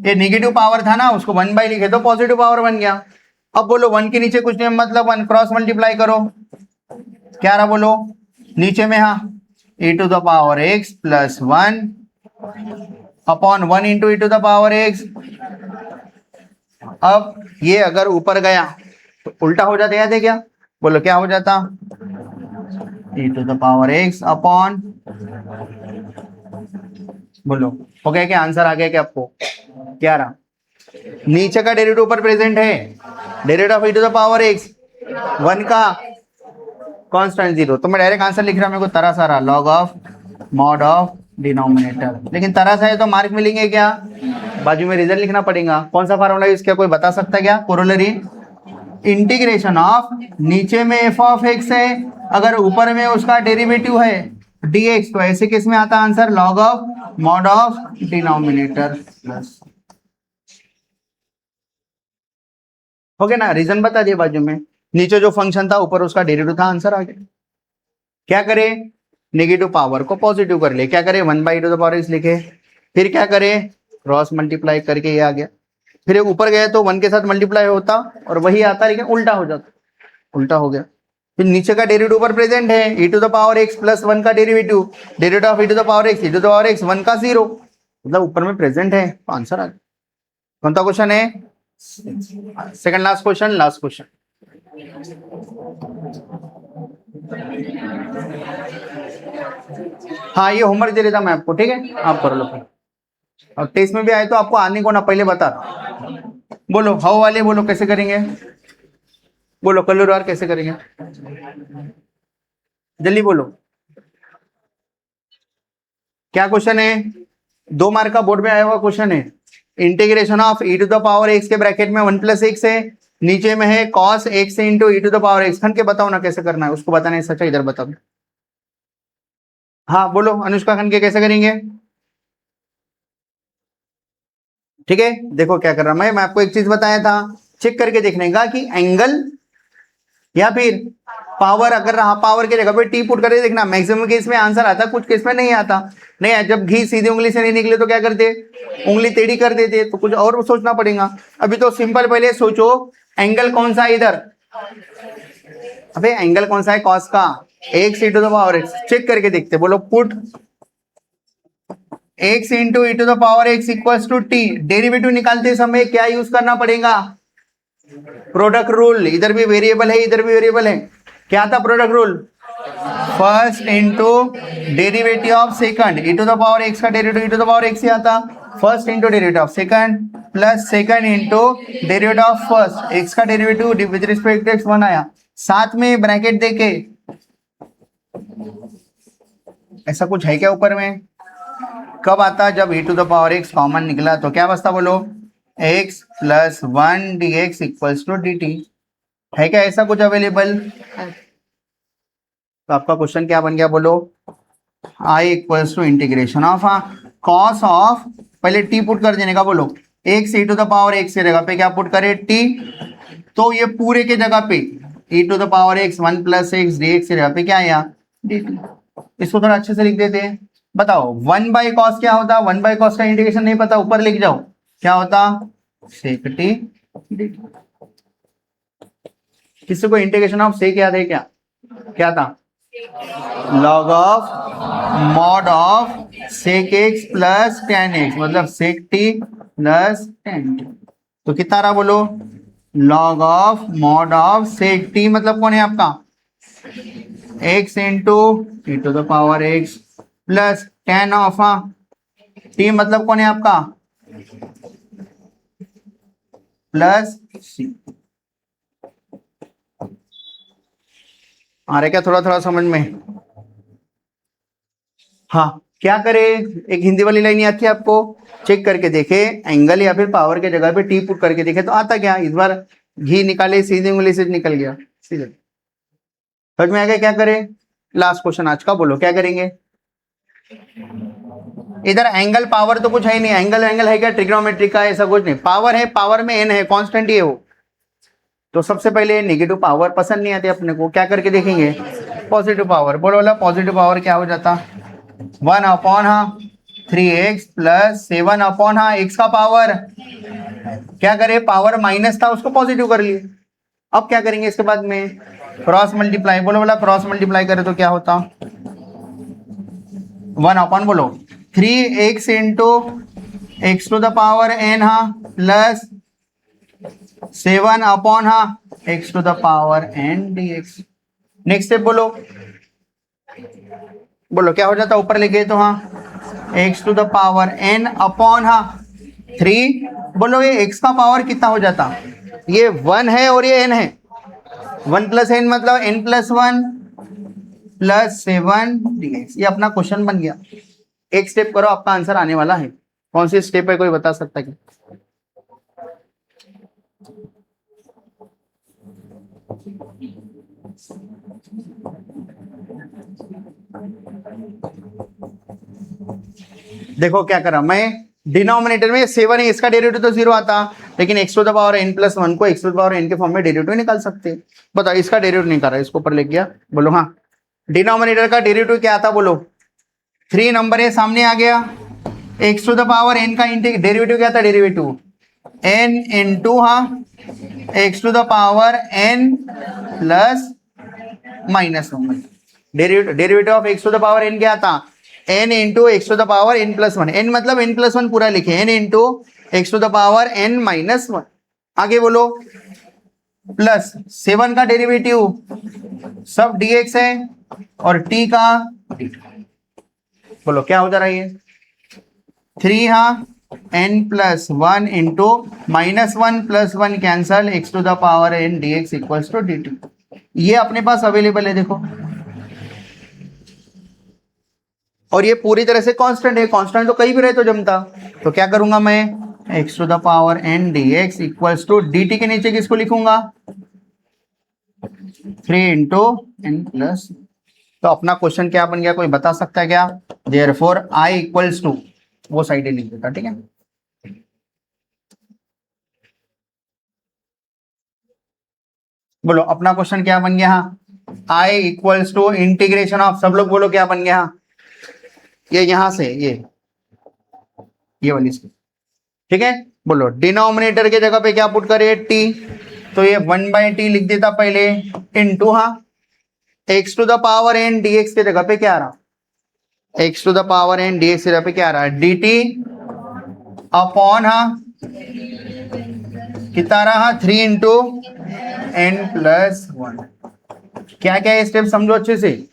Speaker 1: ये नेगेटिव पावर था ना उसको 1 बाई लिखे तो पॉजिटिव पावर बन गया। अब बोलो 1 के नीचे कुछ नहीं मतलब 1 क्रॉस मल्टीप्लाई करो, क्या रहा बोलो नीचे में हाँ e to the power x plus 1 upon 1 into e to the power x। अब ये अगर ऊपर गया तो उल्टा हो जाता है क्या, बोलो क्या हो जाता e to the power x upon, बोलो हो गया क्या, आंसर आ गया क्या आपको, क्या रहा नीचे का डेरिवेटिव ऊपर प्रेजेंट है, derivative of e to the power x 1 का कांस्टेंट 0, तो मैं डायरेक्ट आंसर लिख रहा हूं, मेरे को तरह सारा log of mod of denominator, लेकिन तरह सा है तो मार्क मिलेंगे क्या, बाजू में रिजल्ट लिखना पड़ेगा। कौन सा फार्मूला यूज किया कोई बता सकता है क्या, कोरोलरी इंटीग्रेशन ऑफ नीचे में एफ ऑफ एक्स है, अगर ऊपर में उसका डेरिवेटिव है dx, तो ऐसे केस में आता answer log of mod of denominator plus, हो गया ना, रीजन बता दिए बाजू में, नीचे जो फंक्शन था ऊपर उसका डेरिवेटिव था, आंसर आ गया। क्या करे नेगेटिव पावर को पॉजिटिव कर ले, क्या करे 1 by two the power x लिखे, फिर क्या करे क्रॉस मल्टीप्लाई करके ये आ गया, फिर ऊपर गया तो 1 के साथ मल्टीप्लाई होता और वही आता, लेकिन उल्टा हो जाता, उल्टा हो गया। फिर नीचे का डेरिवेटिव ऊपर प्रेजेंट है e to the power x plus 1 का derivative of e to the power x, e to the power x 1 का 0, मतलब ऊपर में प्रेजेंट है, तो आंसर आ गया। कौन सा क्वेश्चन है, सेकंड लास्ट क्वेश्चन, हाँ ये होमवर्क दे देता मैं आपको, ठीक है, आप कर लो फिर। और टेस्ट में भी आए तो आपको आने को ना, पहले बता। बोलो हाउ वाले, बोलो कैसे करेंगे, बोलो कलर और कैसे करेंगे, जल्दी बोलो। क्या क्वेश्चन है? 2 मार्क का बोर्ड में आया हुआ क्वेश्चन है। Integration of e to the power x के ब्रैकेट में 1 + x है, नीचे में है cos x into e to the power x. खन के बताओ ना कैसे करना है, उसको बताने सच है, इधर बताओ। हाँ बोलो अनुष्का, खन के कैसे करेंगे? ठीक है, देखो क्या कर रहा मैं आपको एक चीज बताया था, चेक करके देखने का कि एंगल या फिर पावर, अगर रहा पावर की जगह पे टी पुट करके देखना, मैक्सिमम केस में आंसर आता, कुछ केस में नहीं आता। नहीं, जब घी सीधी उंगली से नहीं निकले तो क्या करते, उंगली टेढ़ी कर देते, तो कुछ और सोचना पड़ेगा। अभी तो सिंपल, पहले सोचो एंगल कौन सा है इधर, अबे एंगल कौन सा है कॉस का, x e to the power x. Check करके देखते, बोलो put x into e to the power x equals to t. Derivative निकालते समय क्या यूज करना पड़ेगा, प्रोडक्ट रूल। इधर भी वेरिएबल है, इधर भी वेरिएबल है, क्या था product rule, first into derivative of second, e to the power x का derivative e to the power x ही आता, first into derivative of second plus second into derivative of first, x का derivative with respect to x 1 आया, साथ में ब्रैकेट देके। ऐसा कुछ है क्या ऊपर में? कब आता, जब e to the power x common निकला तो क्या बचता, बोलो x + 1 dx equals to dt। है क्या ऐसा कुछ अवेलेबल? तो आपका क्वेश्चन क्या बन गया, बोलो I equals to integration of cos of, पहले t पुट कर देने का, बोलो x e to the power x की जगह पे क्या पुट करे, t। तो ये पूरे के जगह पे e to the power x 1 + x dx की जगह पे क्या आया, dt। इसको थोड़ा अच्छे से लिख देते हैं। बताओ 1/cos क्या होता, 1/cos का इंटीग्रेशन नहीं पता, ऊपर लिख जाओ, क्या होता, sec t dt। किसी को इंटीग्रेशन ऑफ सेक याद है क्या, क्या था, log of mod of sec x plus tan x, मतलब sec t plus tan t। तो कितना रहा, बोलो log of mod of sec t, मतलब कौन है आपका x into e to the power x plus tan of t, मतलब कौन है आपका प्लस c। आ रहा है क्या थोड़ा थोड़ा समझ में? हाँ क्या करे, एक हिंदी वाली लाइन आती है आपको, चेक करके देखे एंगल या फिर पावर के जगह पे टी पुट करके देखे तो आता क्या। इस बार घी निकाले, सीधे उंगली से निकल गया, सीधे समझ में आ गया। क्या करे, लास्ट क्वेश्चन आज का, बोलो क्या करेंगे। इधर एंगल पावर तो कुछ है ही नहीं, एंगल एंगल है क्या, ट्रिग्नोमेट्री का ऐसा कुछ नहीं, पावर है, पावर में एन है, कांस्टेंट ही है वो। तो सबसे पहले नेगेटिव पावर पसंद नहीं आती अपने को, क्या करके देखेंगे, पॉजिटिव पावर। बोलो बोला पॉजिटिव पावर क्या हो जाता, 1/3x प्लस 7/x का पावर, क्या करे पावर माइनस था उसको पॉजिटिव कर लिए। अब क्या करेंगे इसके बाद में, क्रॉस मल्टीप्लाई। बोलो बोला क्रॉस मल्टीप्लाई करे तो क्या होता, 1/, बोलो 3x into x to the power n plus 7/x to the power n dx। Next step बोलो, बोलो क्या हो जाता, ऊपर लेके तो x to the power n upon 3। बोलो ये x का पावर कितना हो जाता, ये 1 है और ये n है, 1 + n मतलब n + 1 प्लस 7 dx। ये अपना क्वेश्चन बन गया। एक स्टेप करो, आपका आंसर आने वाला है। कौन सी स्टेप है, कोई बता सकता है क्या? देखो क्या करा मैं, डिनोमिनेटर में 7 है, इसका डेरिवेटिव तो 0 आता, लेकिन x to the power n + 1 को x to the power n के फॉर्म में डेरिवेटिव निकाल सकते हैं। बताओ इसका डेरिवेटिव नहीं कर रहा, इसको ऊपर लिख गया। बोलो हाँ, डिनोमिनेटर का डेरिवेटिव क्या आता, बोलो 3 नंबर है सामने आ गया, x to the power n का डेरिवेटिव क्या था, derivative n into x to the power n plus -1। Derivative of x to the power n क्या था, n into x to the power n + 1। n मतलब n + 1 पूरा लिखे, n into x to the power n - 1। आगे बोलो प्लस 7 का डेरिवेटिव सब dx है और t का बोलो क्या हो जा रहा है ये 3 हाँ n+1 into -1 + 1 cancel x to the power n dx equals to dt। ये अपने पास अवेलेबल है देखो, और ये पूरी तरह से कांस्टेंट है, कांस्टेंट तो कहीं भी रहे तो जमता। तो क्या करूंगा मैं x to the power n dx equals to dt के नीचे किसको लिखूंगा 3 इंटू n प्लस। तो अपना क्वेश्चन क्या बन गया, कोई बता सकता है क्या? देयरफॉर I इक्वल्स टू, वो साइड ही लिख देता, ठीक है। बोलो अपना क्वेश्चन क्या बन गया? I equals to integration of, सब लोग बोलो क्या बन गया? ये यहां से ये वाली, ठीक है। बोलो डिनोमिनेटर के जगह पे क्या पुट करे t, तो ये 1/t लिख देता पहले इनटू हाँ x to the power n dx के जगह पे क्या आ रहा, x to the power n dx के जगह पे क्या आ रहा है dt अपॉन हाँ कितना रहा 3 इंटू n+1। क्या क्या है स्टेप समझो अच्छे से।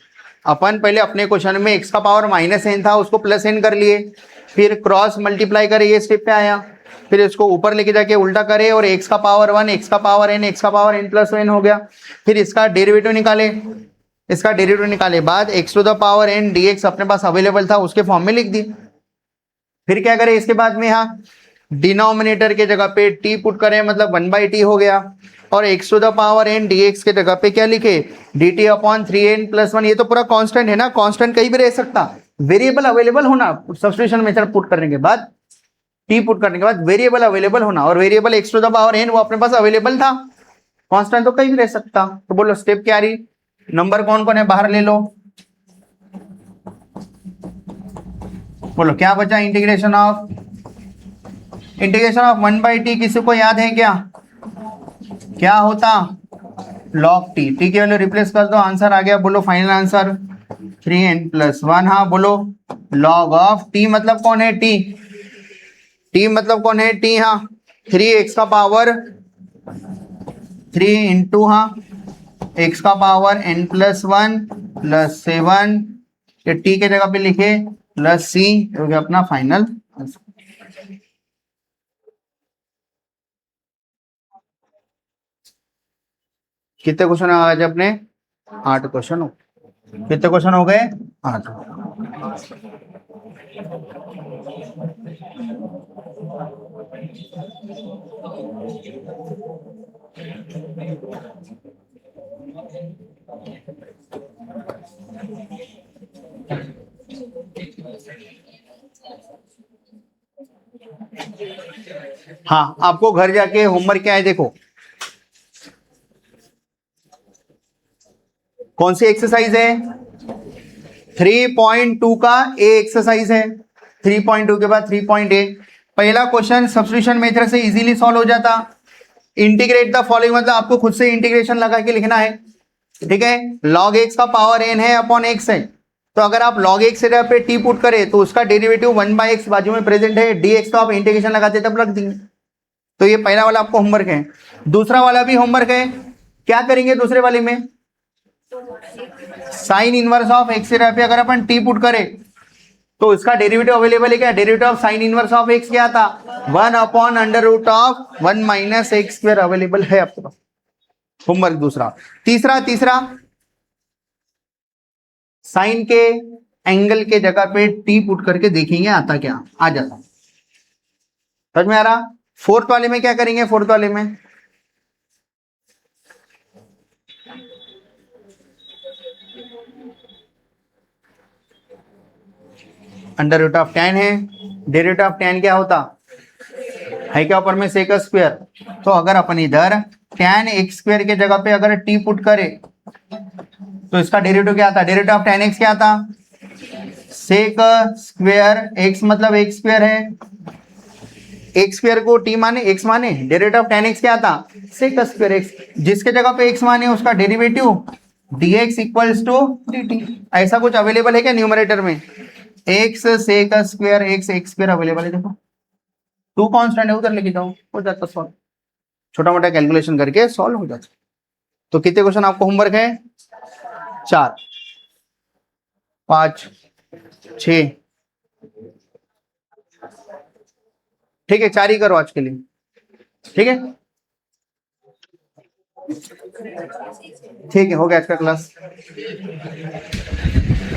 Speaker 1: अपन पहले अपने क्वेश्चन में x का पावर -n था, उसको +n कर लिए, फिर क्रॉस मल्टीप्लाई करे, ये स्टेप पे आया, फिर इसको ऊपर लेके जाके उल्टा करे और x का पावर 1, x का पावर n, x का पावर n+1 हो गया। फिर इसका डेरिवेटिव निकाले, इसका डेरिवेटिव निकाले बाद x to the power n dx अपने पास अवेलेबल था, उसके फॉर्म में लिख दी। फिर क्या करें इसके बाद में, यहाँ डिनोमिनेटर के जगह पे t पुट करें, मतलब 1/t हो गया, और x to the power n dx के जगह पे क्या लिखे dt अपॉन 3n+1। ये तो पूरा कांस्टेंट है ना, कांस्टेंट कहीं भी रह सकता, वेरिएबल अवेलेबल होना, सब्स्टिट्यूशन मेथड पुट करने के बाद, t पुट करने के बाद वेरिएबल अवेलेबल होना, और variable x to the power n वो अपने पास अवेलेबल था, कांस्टेंट तो कहीं भी रह सकता। तो बोलो स्टेप क्या रही, नंबर कौन कौन है बाहर ले लो, बोलो क्या बचा, इंटीग्रेशन ऑफ 1/t किसी को याद है क्या होता log t, t की वैल्यू रिप्लेस कर दो, आंसर आ गया। बोलो फाइनल आंसर 3n+1। हाँ बोलो log ऑफ t मतलब कौन है t मतलब कौन है t, हाँ 3x का पावर 3 इंटू हाँ x का पावर n+1 + 7, ये t के जगह पे लिखे +c हो गया अपना फाइनल आंसर। कितने क्वेश्चन आज अपने 8 क्वेश्चन हो, कितने क्वेश्चन हो गए 8। हाँ आपको घर जाके होमवर्क क्या है देखो, कौन सी एक्सरसाइज है 3.2 का ए एक्सरसाइज है, 3.2 के बाद 3.8। पहला क्वेश्चन सब्स्टिट्यूशन मेथड से इजीली सॉल्व हो जाता, इंटीग्रेट द फॉलोइंग, मतलब आपको खुद से इंटीग्रेशन लगा के लिखना है, ठीक है। log x का पावर n है अपॉन x है, तो अगर आप log x से पे t पुट करें तो उसका डेरिवेटिव 1/x बाजू में प्रेजेंट है, dx तो आप इंटीग्रेशन लगाते तब रख देंगे। तो ये पहला वाला आपको होमवर्क है। दूसरा वाला भी होमवर्क है, क्या करेंगे दूसरे वाले में, साइन इनवर्स ऑफ एक्स पे अगर अपन टी पुट करें तो इसका डेरिवेटिव अवेलेबल है क्या, derivative of sine inverse of x क्या था 1/√1 - x² अवेलेबल है आपके पास। होमवर्क दूसरा। तीसरा साइन के एंगल के जगह पे टी पुट करके देखेंगे आता क्या, आ जाता, समझ में आ रहा। फोर्थ वाले में क्या करेंगे, फोर्थ वाले में √tan है, डेरिवेटिव ऑफ tan क्या होता है क्या ऊपर में sec स्क्वायर, तो अगर अपन इधर tan x² के जगह पे अगर t पुट करे तो इसका डेरिवेटिव क्या आता, डेरिवेटिव ऑफ tan x क्या आता sec स्क्वायर x मतलब x² है, x² को t माने x माने, डेरिवेटिव ऑफ tan x क्या आता sec स्क्वायर x, जिसके जगह पे x माने उसका derivative dx equals to dt। ऐसा कुछ अवेलेबल है क्या न्यूमरेटर में, x sec square x x² available है, देखो 2 कांस्टेंट है उधर लेके जाओ हो जाता सॉल्व। छोटा मोटा कैलकुलेशन करके सॉल्व हो जाता है। तो कितने क्वेश्चन आपको होमवर्क है? 4, 5, 6, ठीक है, 4 ही करो आज के लिए, ठीक है। ठीक है, हो गया आज का क्लास।